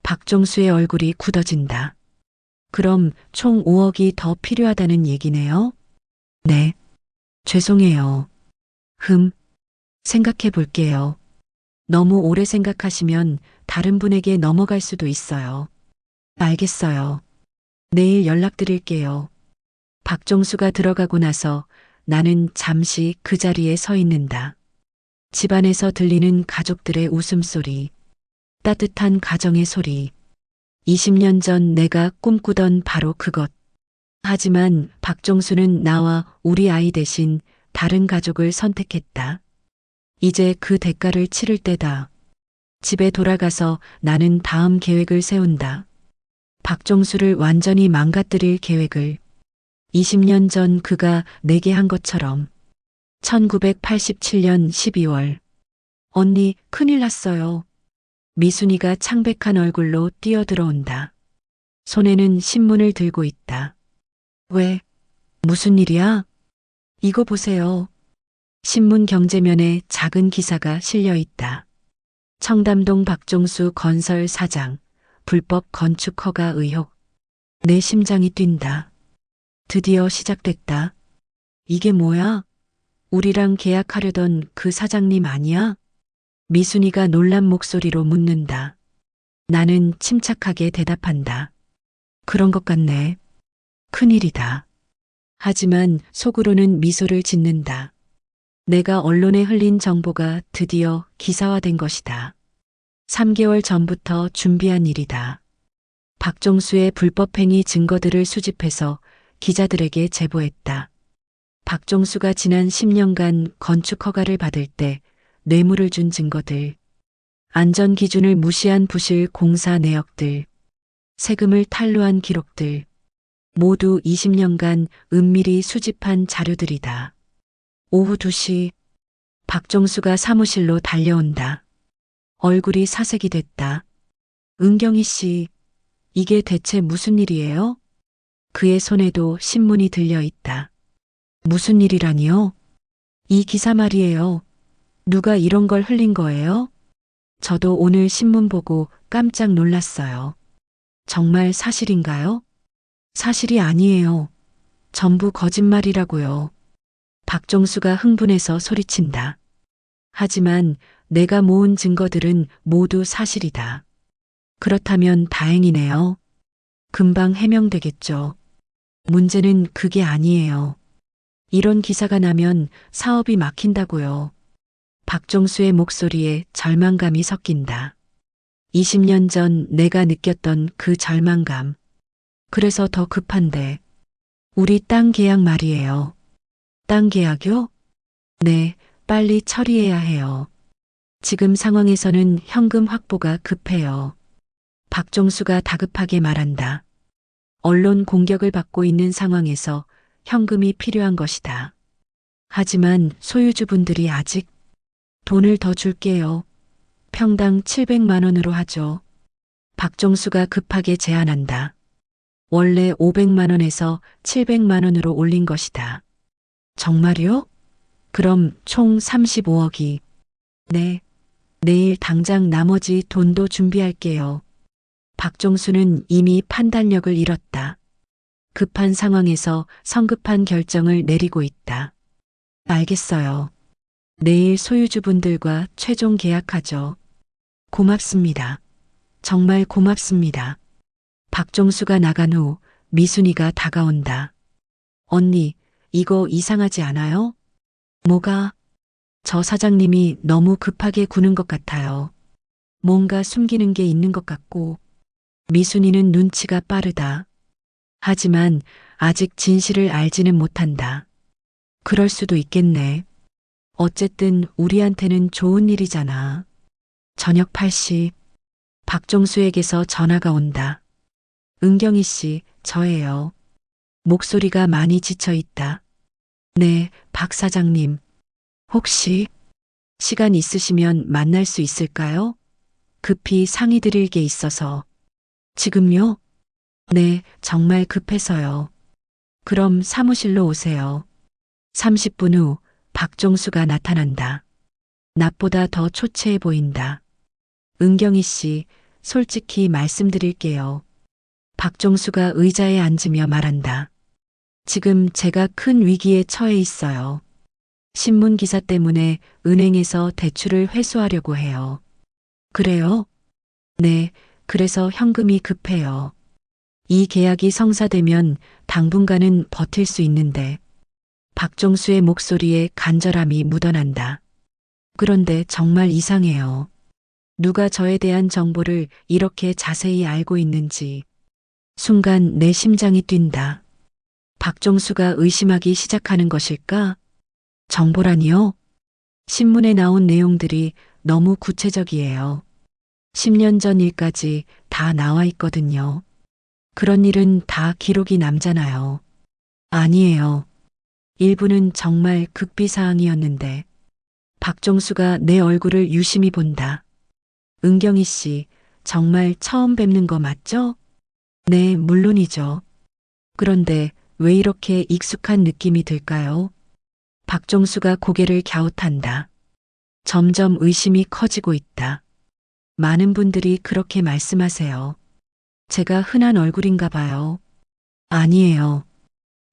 박종수의 얼굴이 굳어진다. 그럼 총 5억이 더 필요하다는 얘기네요? 네. 죄송해요. 생각해 볼게요. 너무 오래 생각하시면 다른 분에게 넘어갈 수도 있어요. 알겠어요. 내일 연락드릴게요. 박종수가 들어가고 나서 나는 잠시 그 자리에 서 있는다. 집안에서 들리는 가족들의 웃음소리, 따뜻한 가정의 소리. 20년 전 내가 꿈꾸던 바로 그것. 하지만 박종수는 나와 우리 아이 대신 다른 가족을 선택했다. 이제 그 대가를 치를 때다. 집에 돌아가서 나는 다음 계획을 세운다. 박종수를 완전히 망가뜨릴 계획을. 20년 전 그가 내게 한 것처럼. 1987년 12월. 언니, 큰일 났어요. 미순이가 창백한 얼굴로 뛰어들어온다. 손에는 신문을 들고 있다. 왜? 무슨 일이야? 이거 보세요. 신문 경제면에 작은 기사가 실려 있다. 청담동 박종수 건설 사장, 불법 건축 허가 의혹. 내 심장이 뛴다. 드디어 시작됐다. 이게 뭐야? 우리랑 계약하려던 그 사장님 아니야? 미순이가 놀란 목소리로 묻는다. 나는 침착하게 대답한다. 그런 것 같네. 큰일이다. 하지만 속으로는 미소를 짓는다. 내가 언론에 흘린 정보가 드디어 기사화된 것이다. 3개월 전부터 준비한 일이다. 박종수의 불법행위 증거들을 수집해서 기자들에게 제보했다. 박종수가 지난 10년간 건축 허가를 받을 때 뇌물을 준 증거들, 안전 기준을 무시한 부실 공사 내역들, 세금을 탈루한 기록들, 모두 20년간 은밀히 수집한 자료들이다. 오후 2시, 박종수가 사무실로 달려온다. 얼굴이 사색이 됐다. 은경희 씨, 이게 대체 무슨 일이에요? 그의 손에도 신문이 들려 있다. 무슨 일이라니요? 이 기사 말이에요. 누가 이런 걸 흘린 거예요? 저도 오늘 신문 보고 깜짝 놀랐어요. 정말 사실인가요? 사실이 아니에요. 전부 거짓말이라고요. 박종수가 흥분해서 소리친다. 하지만 내가 모은 증거들은 모두 사실이다. 그렇다면 다행이네요. 금방 해명되겠죠. 문제는 그게 아니에요. 이런 기사가 나면 사업이 막힌다고요. 박종수의 목소리에 절망감이 섞인다. 20년 전 내가 느꼈던 그 절망감. 그래서 더 급한데. 우리 땅 계약 말이에요. 땅 계약요? 네, 빨리 처리해야 해요. 지금 상황에서는 현금 확보가 급해요. 박종수가 다급하게 말한다. 언론 공격을 받고 있는 상황에서 현금이 필요한 것이다. 하지만 소유주분들이 아직 돈을 더 줄게요. 평당 700만 원으로 하죠. 박종수가 급하게 제안한다. 원래 500만 원에서 700만 원으로 올린 것이다. 정말요? 그럼 총 35억이. 네. 내일 당장 나머지 돈도 준비할게요. 박종수는 이미 판단력을 잃었다. 급한 상황에서 성급한 결정을 내리고 있다. 알겠어요. 내일 소유주분들과 최종 계약하죠. 고맙습니다. 정말 고맙습니다. 박종수가 나간 후 미순이가 다가온다. 언니, 이거 이상하지 않아요? 뭐가? 저 사장님이 너무 급하게 구는 것 같아요. 뭔가 숨기는 게 있는 것 같고. 미순이는 눈치가 빠르다. 하지만 아직 진실을 알지는 못한다. 그럴 수도 있겠네. 어쨌든 우리한테는 좋은 일이잖아. 저녁 8시 박종수에게서 전화가 온다. 은경이 씨, 저예요. 목소리가 많이 지쳐 있다. 네, 박 사장님. 혹시 시간 있으시면 만날 수 있을까요? 급히 상의 드릴 게 있어서. 지금요? 네, 정말 급해서요. 그럼 사무실로 오세요. 30분 후 박종수가 나타난다. 낮보다 더 초췌해 보인다. 은경이 씨, 솔직히 말씀드릴게요. 박종수가 의자에 앉으며 말한다. 지금 제가 큰 위기에 처해 있어요. 신문 기사 때문에 은행에서 대출을 회수하려고 해요. 그래요? 네, 그래서 현금이 급해요. 이 계약이 성사되면 당분간은 버틸 수 있는데. 박종수의 목소리에 간절함이 묻어난다. 그런데 정말 이상해요. 누가 저에 대한 정보를 이렇게 자세히 알고 있는지. 순간 내 심장이 뛴다. 박종수가 의심하기 시작하는 것일까? 정보라니요? 신문에 나온 내용들이 너무 구체적이에요. 10년 전 일까지 다 나와 있거든요. 그런 일은 다 기록이 남잖아요. 아니에요. 일부는 정말 극비사항이었는데. 박종수가 내 얼굴을 유심히 본다. 은경이 씨, 정말 처음 뵙는 거 맞죠? 네, 물론이죠. 그런데 왜 이렇게 익숙한 느낌이 들까요? 박종수가 고개를 갸웃한다. 점점 의심이 커지고 있다. 많은 분들이 그렇게 말씀하세요. 제가 흔한 얼굴인가 봐요. 아니에요.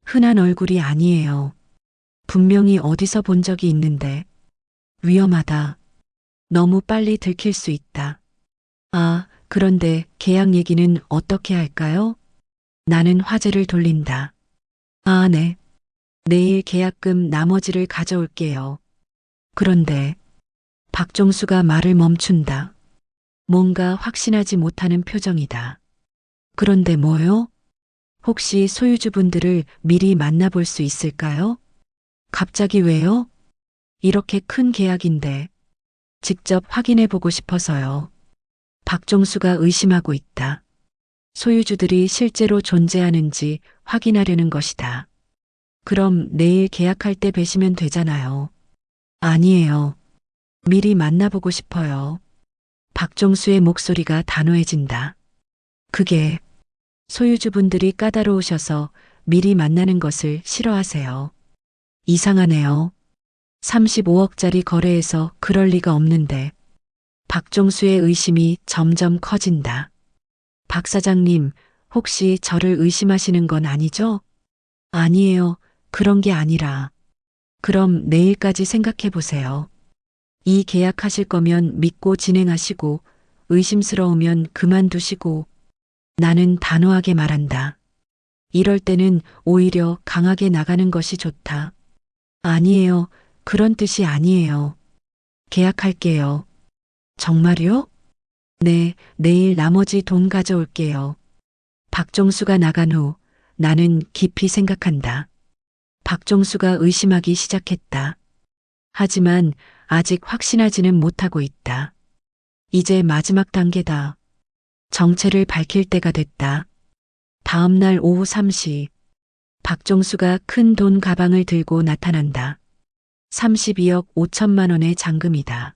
흔한 얼굴이 아니에요. 분명히 어디서 본 적이 있는데. 위험하다. 너무 빨리 들킬 수 있다. 아, 그런데 계약 얘기는 어떻게 할까요? 나는 화제를 돌린다. 아, 네. 내일 계약금 나머지를 가져올게요. 그런데 박종수가 말을 멈춘다. 뭔가 확신하지 못하는 표정이다. 그런데 뭐요? 혹시 소유주분들을 미리 만나볼 수 있을까요? 갑자기 왜요? 이렇게 큰 계약인데 직접 확인해 보고 싶어서요. 박종수가 의심하고 있다. 소유주들이 실제로 존재하는지 확인하려는 것이다. 그럼 내일 계약할 때 뵈시면 되잖아요. 아니에요. 미리 만나보고 싶어요. 박종수의 목소리가 단호해진다. 그게 소유주분들이 까다로우셔서 미리 만나는 것을 싫어하세요. 이상하네요. 35억짜리 거래에서 그럴 리가 없는데. 박종수의 의심이 점점 커진다. 박 사장님, 혹시 저를 의심하시는 건 아니죠? 아니에요. 그런 게 아니라. 그럼 내일까지 생각해 보세요. 이 계약하실 거면 믿고 진행하시고, 의심스러우면 그만두시고. 나는 단호하게 말한다. 이럴 때는 오히려 강하게 나가는 것이 좋다. 아니에요. 그런 뜻이 아니에요. 계약할게요. 정말요? 네, 내일 나머지 돈 가져올게요. 박종수가 나간 후 나는 깊이 생각한다. 박종수가 의심하기 시작했다. 하지만 아직 확신하지는 못하고 있다. 이제 마지막 단계다. 정체를 밝힐 때가 됐다. 다음 날 오후 3시, 박종수가 큰 돈 가방을 들고 나타난다. 32억 5천만 원의 잔금이다.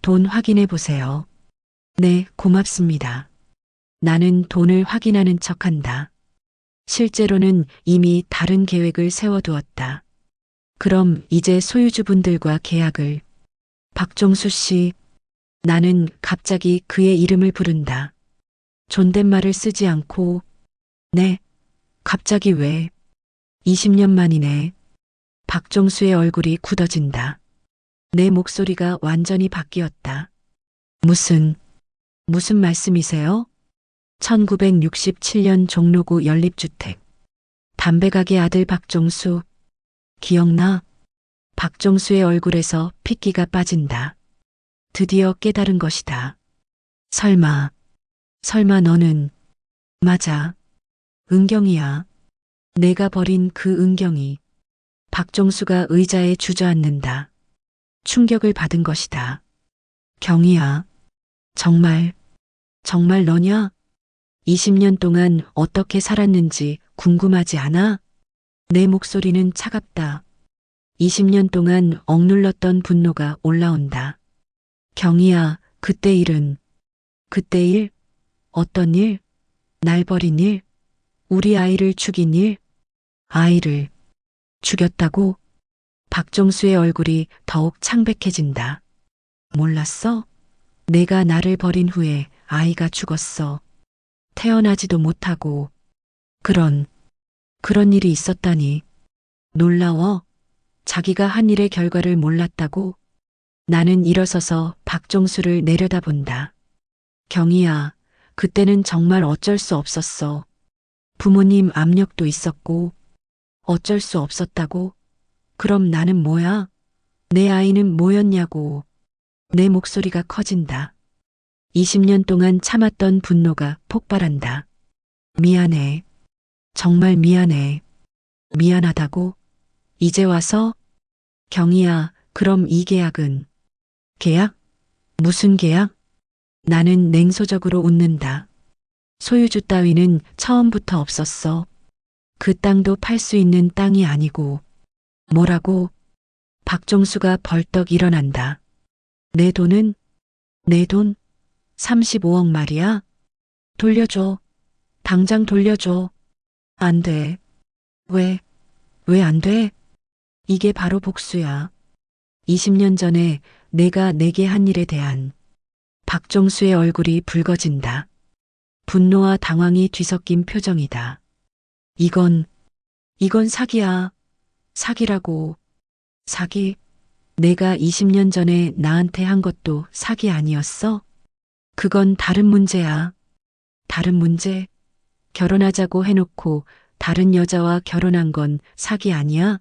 돈 확인해 보세요. 네, 고맙습니다. 나는 돈을 확인하는 척한다. 실제로는 이미 다른 계획을 세워두었다. 그럼 이제 소유주분들과 계약을. 박종수 씨, 나는 갑자기 그의 이름을 부른다. 존댓말을 쓰지 않고, 네, 갑자기 왜? 20년 만이네. 박종수의 얼굴이 굳어진다. 내 목소리가 완전히 바뀌었다. 무슨 말씀이세요? 1967년 종로구 연립주택. 담배가게 아들 박종수. 기억나? 박종수의 얼굴에서 핏기가 빠진다. 드디어 깨달은 것이다. 설마 너는. 맞아. 은경이야. 내가 버린 그 은경이. 박종수가 의자에 주저앉는다. 충격을 받은 것이다. 경이야. 정말 너냐? 20년 동안 어떻게 살았는지 궁금하지 않아? 내 목소리는 차갑다. 20년 동안 억눌렀던 분노가 올라온다. 경이야, 그때 일은. 그때 일? 어떤 일? 날 버린 일? 우리 아이를 죽인 일? 아이를 죽였다고? 박종수의 얼굴이 더욱 창백해진다. 몰랐어? 내가 나를 버린 후에 아이가 죽었어. 태어나지도 못하고. 그런 일이 있었다니. 놀라워. 자기가 한 일의 결과를 몰랐다고? 나는 일어서서 박종수를 내려다본다. 경이야, 그때는 정말 어쩔 수 없었어. 부모님 압력도 있었고. 어쩔 수 없었다고? 그럼 나는 뭐야? 내 아이는 뭐였냐고. 내 목소리가 커진다. 20년 동안 참았던 분노가 폭발한다. 미안해. 정말 미안해. 미안하다고? 이제 와서? 경이야, 그럼 이 계약은? 계약? 무슨 계약? 나는 냉소적으로 웃는다. 소유주 따위는 처음부터 없었어. 그 땅도 팔 수 있는 땅이 아니고. 뭐라고? 박종수가 벌떡 일어난다. 내 돈은? 내 돈? 35억 말이야? 돌려줘. 당장 돌려줘. 안 돼. 왜 안 돼? 이게 바로 복수야. 20년 전에 내가 내게 한 일에 대한. 박종수의 얼굴이 붉어진다. 분노와 당황이 뒤섞인 표정이다. 이건 사기야. 사기라고. 사기? 내가 20년 전에 나한테 한 것도 사기 아니었어? 그건 다른 문제야. 다른 문제? 결혼하자고 해놓고 다른 여자와 결혼한 건 사기 아니야?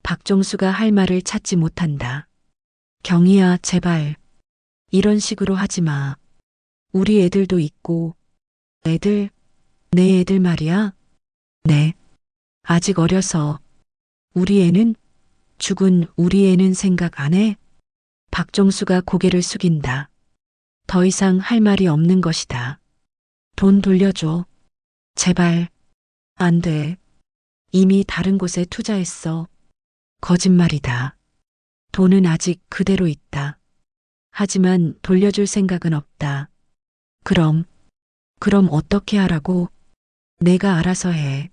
박종수가 할 말을 찾지 못한다. 경이야, 제발. 이런 식으로 하지 마. 우리 애들도 있고. 애들? 내 애들 말이야? 네. 아직 어려서. 우리 애는? 죽은 우리 애는 생각 안 해? 박종수가 고개를 숙인다. 더 이상 할 말이 없는 것이다. 돈 돌려줘. 제발. 안 돼. 이미 다른 곳에 투자했어. 거짓말이다. 돈은 아직 그대로 있다. 하지만 돌려줄 생각은 없다. 그럼 어떻게 하라고? 내가 알아서 해.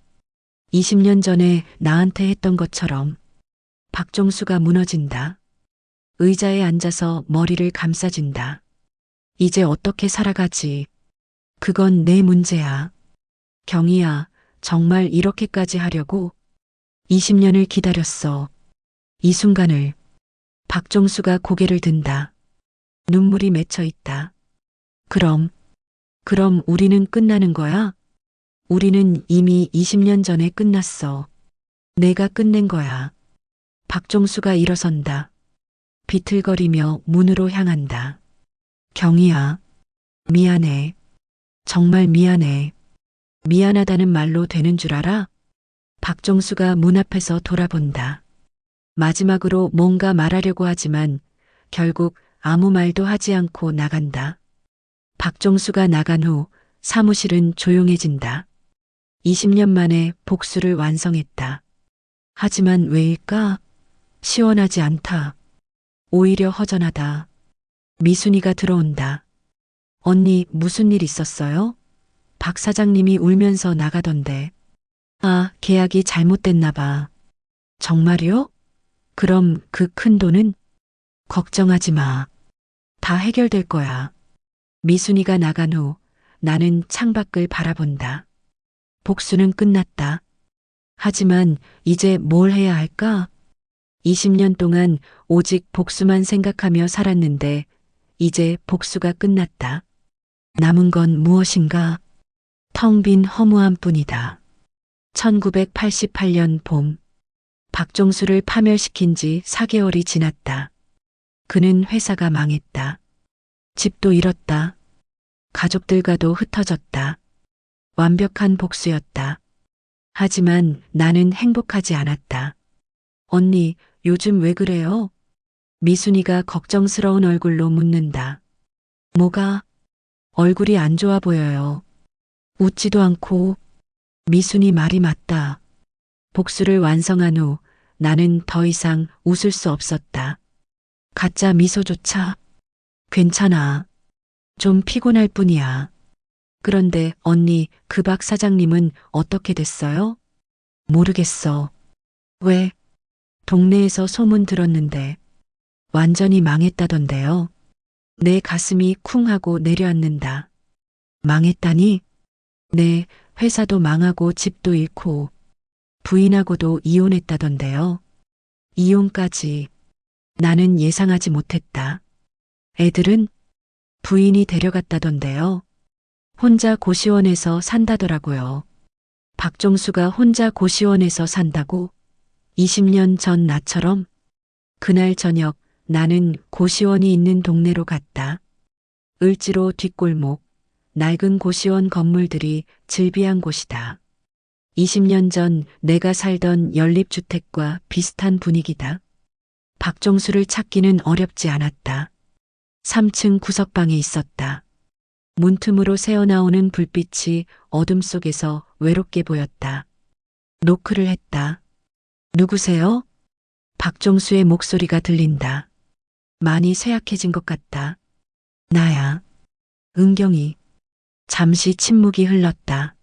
20년 전에 나한테 했던 것처럼. 박종수가 무너진다. 의자에 앉아서 머리를 감싸준다. 이제 어떻게 살아가지? 그건 내 문제야. 경이야, 정말 이렇게까지 하려고? 20년을 기다렸어. 이 순간을. 박종수가 고개를 든다. 눈물이 맺혀 있다. 그럼 우리는 끝나는 거야? 우리는 이미 20년 전에 끝났어. 내가 끝낸 거야. 박종수가 일어선다. 비틀거리며 문으로 향한다. 경이야, 미안해. 정말 미안해. 미안하다는 말로 되는 줄 알아? 박종수가 문 앞에서 돌아본다. 마지막으로 뭔가 말하려고 하지만 결국 아무 말도 하지 않고 나간다. 박종수가 나간 후 사무실은 조용해진다. 20년 만에 복수를 완성했다. 하지만 왜일까? 시원하지 않다. 오히려 허전하다. 미순이가 들어온다. 언니, 무슨 일 있었어요? 박 사장님이 울면서 나가던데. 아, 계약이 잘못됐나 봐. 정말요? 그럼 그 큰 돈은? 걱정하지 마. 다 해결될 거야. 미순이가 나간 후 나는 창밖을 바라본다. 복수는 끝났다. 하지만 이제 뭘 해야 할까? 20년 동안 오직 복수만 생각하며 살았는데 이제 복수가 끝났다. 남은 건 무엇인가? 텅 빈 허무함 뿐이다. 1988년 봄, 박종수를 파멸시킨 지 4개월이 지났다. 그는 회사가 망했다. 집도 잃었다. 가족들과도 흩어졌다. 완벽한 복수였다. 하지만 나는 행복하지 않았다. 언니, 요즘 왜 그래요? 미순이가 걱정스러운 얼굴로 묻는다. 뭐가? 얼굴이 안 좋아 보여요. 웃지도 않고. 미순이 말이 맞다. 복수를 완성한 후 나는 더 이상 웃을 수 없었다. 가짜 미소조차. 괜찮아. 좀 피곤할 뿐이야. 그런데 언니, 그 박 사장님은 어떻게 됐어요? 모르겠어. 왜? 동네에서 소문 들었는데 완전히 망했다던데요. 내 가슴이 쿵 하고 내려앉는다. 망했다니? 네, 회사도 망하고 집도 잃고 부인하고도 이혼했다던데요. 이혼까지. 나는 예상하지 못했다. 애들은? 부인이 데려갔다던데요. 혼자 고시원에서 산다더라고요. 박종수가 혼자 고시원에서 산다고? 20년 전 나처럼? 그날 저녁 나는 고시원이 있는 동네로 갔다. 을지로 뒷골목, 낡은 고시원 건물들이 즐비한 곳이다. 20년 전 내가 살던 연립주택과 비슷한 분위기다. 박종수를 찾기는 어렵지 않았다. 3층 구석방에 있었다. 문틈으로 새어나오는 불빛이 어둠 속에서 외롭게 보였다. 노크를 했다. 누구세요? 박종수의 목소리가 들린다. 많이 쇠약해진 것 같다. 나야. 은경이. 잠시 침묵이 흘렀다.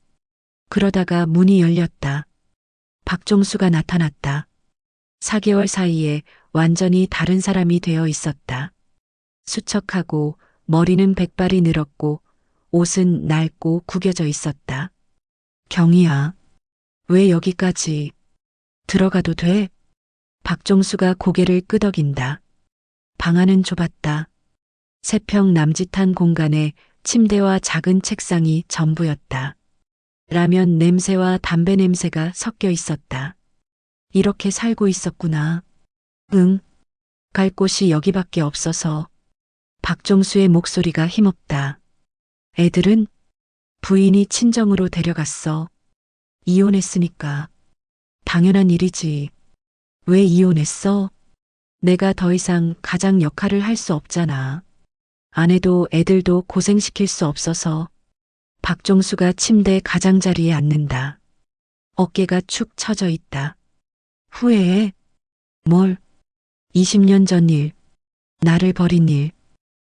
그러다가 문이 열렸다. 박종수가 나타났다. 4개월 사이에 완전히 다른 사람이 되어 있었다. 수척하고 머리는 백발이 늘었고 옷은 낡고 구겨져 있었다. 경희야, 왜 여기까지? 들어가도 돼? 박종수가 고개를 끄덕인다. 방 안은 좁았다. 3평 남짓한 공간에 침대와 작은 책상이 전부였다. 라면 냄새와 담배 냄새가 섞여 있었다. 이렇게 살고 있었구나. 응, 갈 곳이 여기밖에 없어서. 박종수의 목소리가 힘없다. 애들은? 부인이 친정으로 데려갔어. 이혼했으니까. 당연한 일이지. 왜 이혼했어? 내가 더 이상 가장 역할을 할 수 없잖아. 아내도 애들도 고생시킬 수 없어서. 박종수가 침대 가장자리에 앉는다. 어깨가 축 처져 있다. 후회해? 뭘? 20년 전 일. 나를 버린 일.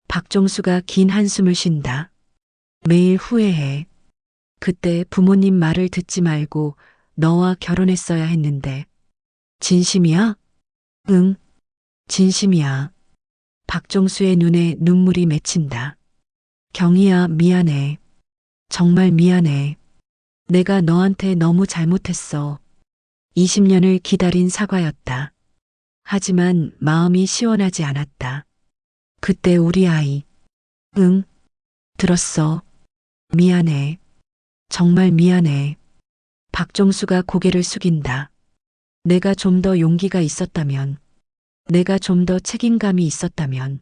박종수가 긴 한숨을 쉰다. 매일 후회해. 그때 부모님 말을 듣지 말고 너와 결혼했어야 했는데. 진심이야? 응, 진심이야. 박종수의 눈에 눈물이 맺힌다. 경희야, 미안해. 정말 미안해. 내가 너한테 너무 잘못했어. 20년을 기다린 사과였다. 하지만 마음이 시원하지 않았다. 그때 우리 아이. 응, 들었어. 미안해. 정말 미안해. 박종수가 고개를 숙인다. 내가 좀 더 용기가 있었다면, 내가 좀 더 책임감이 있었다면,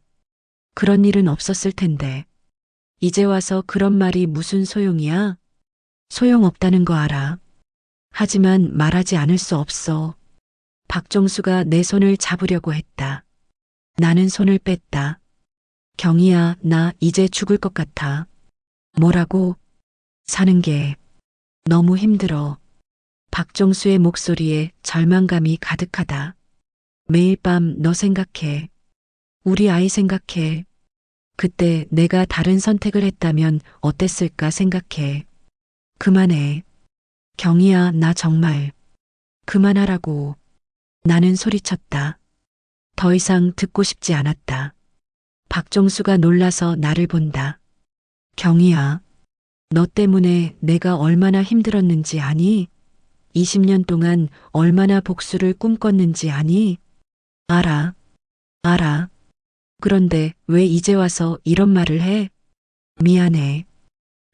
그런 일은 없었을 텐데. 이제 와서 그런 말이 무슨 소용이야? 소용없다는 거 알아. 하지만 말하지 않을 수 없어. 박정수가 내 손을 잡으려고 했다. 나는 손을 뺐다. 경희야, 나 이제 죽을 것 같아. 뭐라고? 사는 게 너무 힘들어. 박정수의 목소리에 절망감이 가득하다. 매일 밤 너 생각해. 우리 아이 생각해. 그때 내가 다른 선택을 했다면 어땠을까 생각해. 그만해. 경희야, 나 정말. 그만하라고. 나는 소리쳤다. 더 이상 듣고 싶지 않았다. 박정수가 놀라서 나를 본다. 경희야, 너 때문에 내가 얼마나 힘들었는지 아니? 20년 동안 얼마나 복수를 꿈꿨는지 아니? 알아. 알아. 그런데 왜 이제 와서 이런 말을 해? 미안해.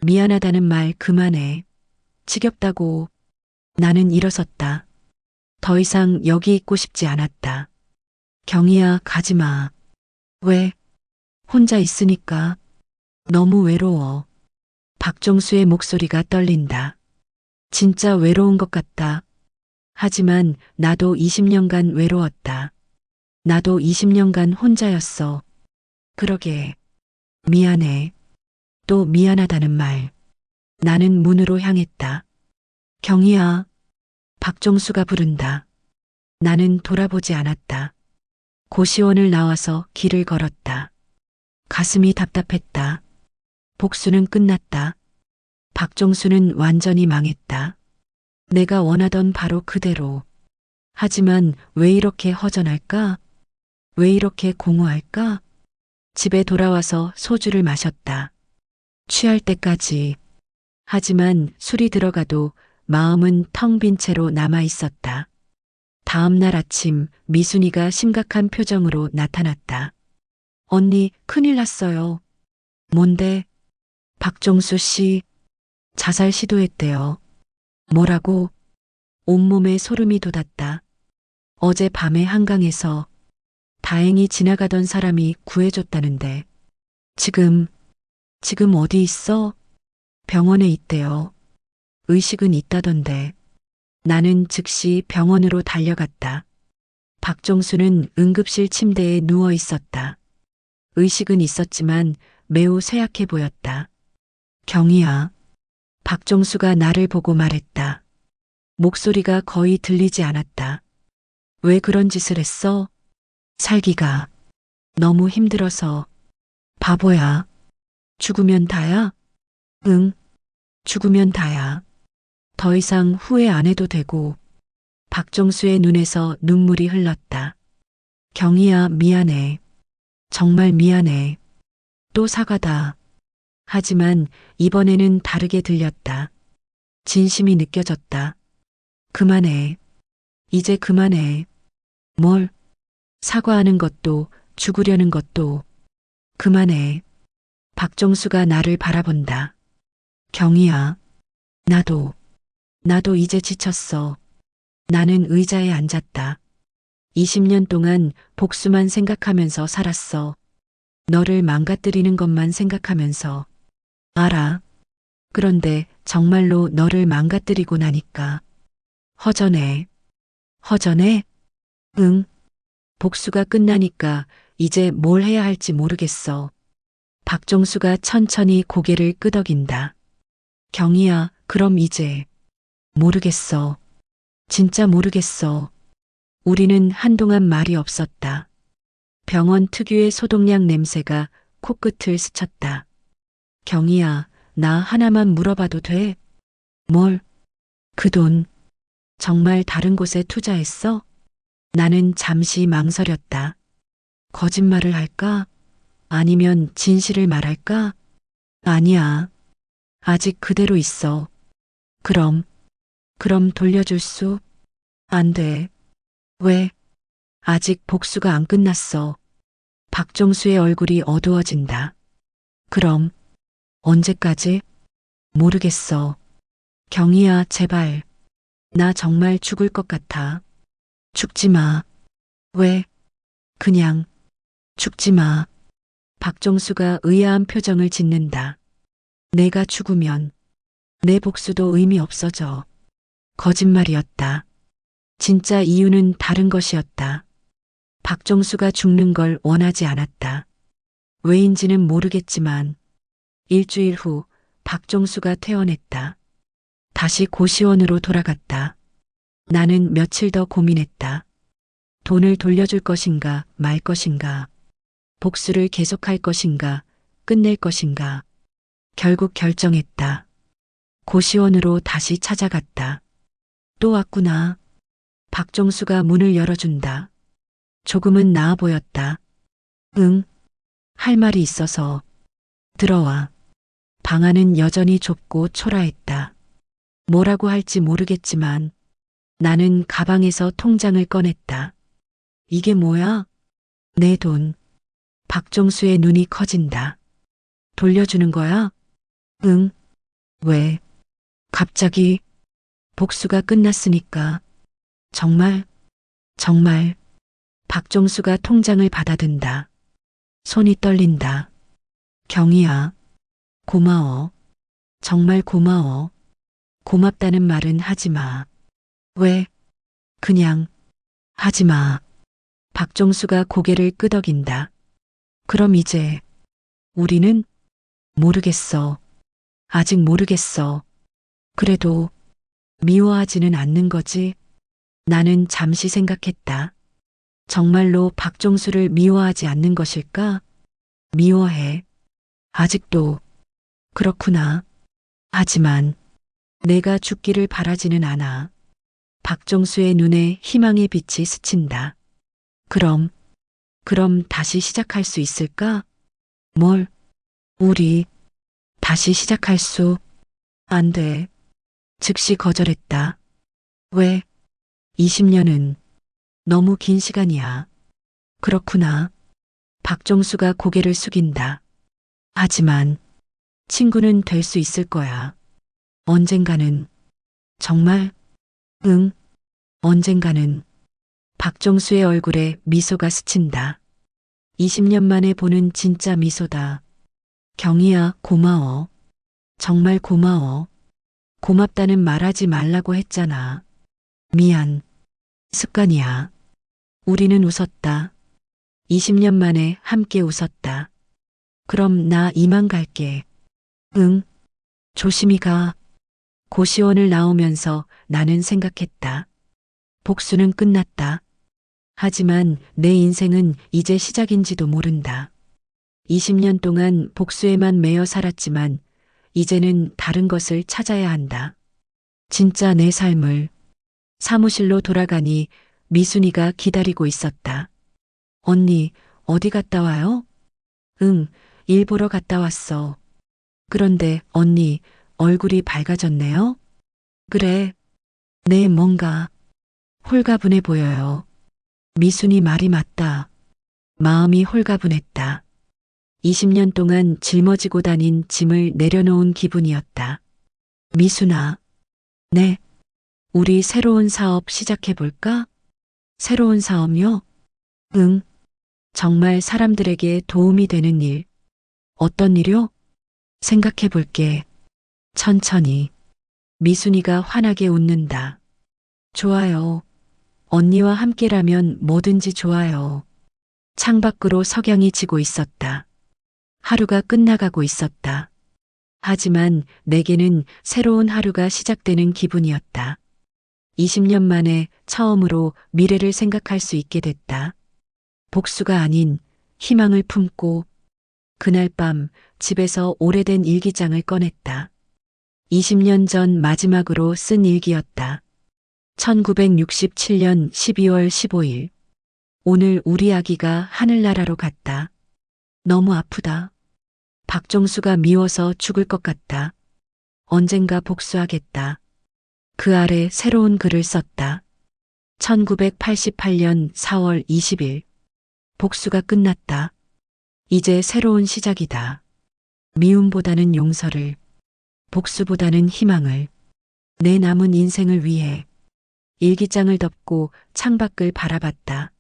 미안하다는 말 그만해. 지겹다고. 나는 일어섰다. 더 이상 여기 있고 싶지 않았다. 경희야, 가지 마. 왜? 혼자 있으니까. 너무 외로워. 박정수의 목소리가 떨린다. 진짜 외로운 것 같다. 하지만 나도 20년간 외로웠다. 나도 20년간 혼자였어. 그러게. 미안해. 또 미안하다는 말. 나는 문으로 향했다. 경희야. 박정수가 부른다. 나는 돌아보지 않았다. 고시원을 나와서 길을 걸었다. 가슴이 답답했다. 복수는 끝났다. 박정수는 완전히 망했다. 내가 원하던 바로 그대로. 하지만 왜 이렇게 허전할까? 왜 이렇게 공허할까? 집에 돌아와서 소주를 마셨다. 취할 때까지. 하지만 술이 들어가도 마음은 텅 빈 채로 남아 있었다. 다음 날 아침 미순이가 심각한 표정으로 나타났다. 언니, 큰일 났어요. 뭔데? 박정수 씨 자살 시도했대요. 뭐라고? 온몸에 소름이 돋았다. 어제 밤에 한강에서 다행히 지나가던 사람이 구해줬다는데 지금 어디 있어? 병원에 있대요. 의식은 있다던데. 나는 즉시 병원으로 달려갔다. 박정수는 응급실 침대에 누워 있었다. 의식은 있었지만 매우 쇠약해 보였다. 경희야. 박정수가 나를 보고 말했다. 목소리가 거의 들리지 않았다. 왜 그런 짓을 했어? 살기가 너무 힘들어서. 바보야. 죽으면 다야? 응. 죽으면 다야. 더 이상 후회 안 해도 되고. 박정수의 눈에서 눈물이 흘렀다. 경희야, 미안해. 정말 미안해. 또 사과다. 하지만 이번에는 다르게 들렸다. 진심이 느껴졌다. 그만해. 이제 그만해. 뭘? 사과하는 것도 죽으려는 것도. 그만해. 박정수가 나를 바라본다. 경희야. 나도 이제 지쳤어. 나는 의자에 앉았다. 20년 동안 복수만 생각하면서 살았어. 너를 망가뜨리는 것만 생각하면서. 알아. 그런데 정말로 너를 망가뜨리고 나니까. 허전해. 허전해? 응. 복수가 끝나니까 이제 뭘 해야 할지 모르겠어. 박정수가 천천히 고개를 끄덕인다. 경희야, 그럼 이제. 모르겠어. 진짜 모르겠어. 우리는 한동안 말이 없었다. 병원 특유의 소독약 냄새가 코끝을 스쳤다. 경희야, 나 하나만 물어봐도 돼? 뭘? 그 돈 정말 다른 곳에 투자했어? 나는 잠시 망설였다. 거짓말을 할까? 아니면 진실을 말할까? 아니야. 아직 그대로 있어. 그럼 돌려줄 수? 안 돼. 왜? 아직 복수가 안 끝났어. 박정수의 얼굴이 어두워진다. 그럼 언제까지? 모르겠어. 경희야, 제발. 나 정말 죽을 것 같아. 죽지 마. 왜? 그냥 죽지 마. 박정수가 의아한 표정을 짓는다. 내가 죽으면 내 복수도 의미 없어져. 거짓말이었다. 진짜 이유는 다른 것이었다. 박정수가 죽는 걸 원하지 않았다. 왜인지는 모르겠지만 일주일 후 박정수가 퇴원했다. 다시 고시원으로 돌아갔다. 나는 며칠 더 고민했다. 돈을 돌려줄 것인가 말 것인가. 복수를 계속할 것인가 끝낼 것인가. 결국 결정했다. 고시원으로 다시 찾아갔다. 또 왔구나. 박정수가 문을 열어준다. 조금은 나아 보였다. 응. 할 말이 있어서. 들어와. 방 안은 여전히 좁고 초라했다. 뭐라고 할지 모르겠지만 나는 가방에서 통장을 꺼냈다. 이게 뭐야? 내 돈. 박정수의 눈이 커진다. 돌려주는 거야? 응. 왜? 갑자기 복수가 끝났으니까. 정말? 정말. 박정수가 통장을 받아든다. 손이 떨린다. 경희야. 고마워. 정말 고마워. 고맙다는 말은 하지 마. 왜? 그냥 하지 마. 박정수가 고개를 끄덕인다. 그럼 이제 우리는? 모르겠어. 아직 모르겠어. 그래도 미워하지는 않는 거지? 나는 잠시 생각했다. 정말로 박정수를 미워하지 않는 것일까? 미워해. 아직도. 그렇구나. 하지만 내가 죽기를 바라지는 않아. 박정수의 눈에 희망의 빛이 스친다. 그럼 다시 시작할 수 있을까? 뭘? 우리 다시 시작할 수 안 돼. 즉시 거절했다. 왜? 20년은 너무 긴 시간이야. 그렇구나. 박정수가 고개를 숙인다. 하지만 친구는 될 수 있을 거야. 언젠가는. 정말? 응. 언젠가는. 박정수의 얼굴에 미소가 스친다. 20년 만에 보는 진짜 미소다. 경희야, 고마워. 정말 고마워. 고맙다는 말하지 말라고 했잖아. 미안. 습관이야. 우리는 웃었다. 20년 만에 함께 웃었다. 그럼 나 이만 갈게. 응. 조심히 가. 고시원을 나오면서 나는 생각했다. 복수는 끝났다. 하지만 내 인생은 이제 시작인지도 모른다. 20년 동안 복수에만 매여 살았지만 이제는 다른 것을 찾아야 한다. 진짜 내 삶을. 사무실로 돌아가니 미순이가 기다리고 있었다. 언니, 어디 갔다 와요? 응, 일 보러 갔다 왔어. 그런데 언니, 얼굴이 밝아졌네요? 그래. 네, 뭔가 홀가분해 보여요. 미순이 말이 맞다. 마음이 홀가분했다. 20년 동안 짊어지고 다닌 짐을 내려놓은 기분이었다. 미순아. 네. 우리 새로운 사업 시작해볼까? 새로운 사업요? 응. 정말 사람들에게 도움이 되는 일. 어떤 일요? 생각해볼게. 천천히. 미순이가 환하게 웃는다. 좋아요. 언니와 함께라면 뭐든지 좋아요. 창밖으로 석양이 지고 있었다. 하루가 끝나가고 있었다. 하지만 내게는 새로운 하루가 시작되는 기분이었다. 20년 만에 처음으로 미래를 생각할 수 있게 됐다. 복수가 아닌 희망을 품고 그날 밤 집에서 오래된 일기장을 꺼냈다. 20년 전 마지막으로 쓴 일기였다. 1967년 12월 15일. 오늘 우리 아기가 하늘나라로 갔다. 너무 아프다. 박정수가 미워서 죽을 것 같다. 언젠가 복수하겠다. 그 아래 새로운 글을 썼다. 1988년 4월 20일. 복수가 끝났다. 이제 새로운 시작이다. 미움보다는 용서를, 복수보다는 희망을, 내 남은 인생을 위해. 일기장을 덮고 창밖을 바라봤다.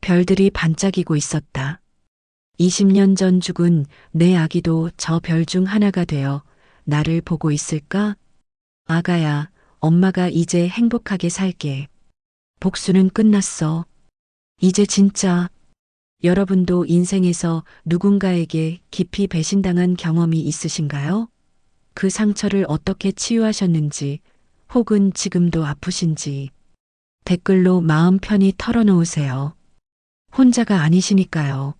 별들이 반짝이고 있었다. 20년 전 죽은 내 아기도 저 별 중 하나가 되어 나를 보고 있을까? 아가야, 엄마가 이제 행복하게 살게. 복수는 끝났어. 이제 진짜 여러분도 인생에서 누군가에게 깊이 배신당한 경험이 있으신가요? 그 상처를 어떻게 치유하셨는지, 혹은 지금도 아프신지 댓글로 마음 편히 털어놓으세요. 혼자가 아니시니까요.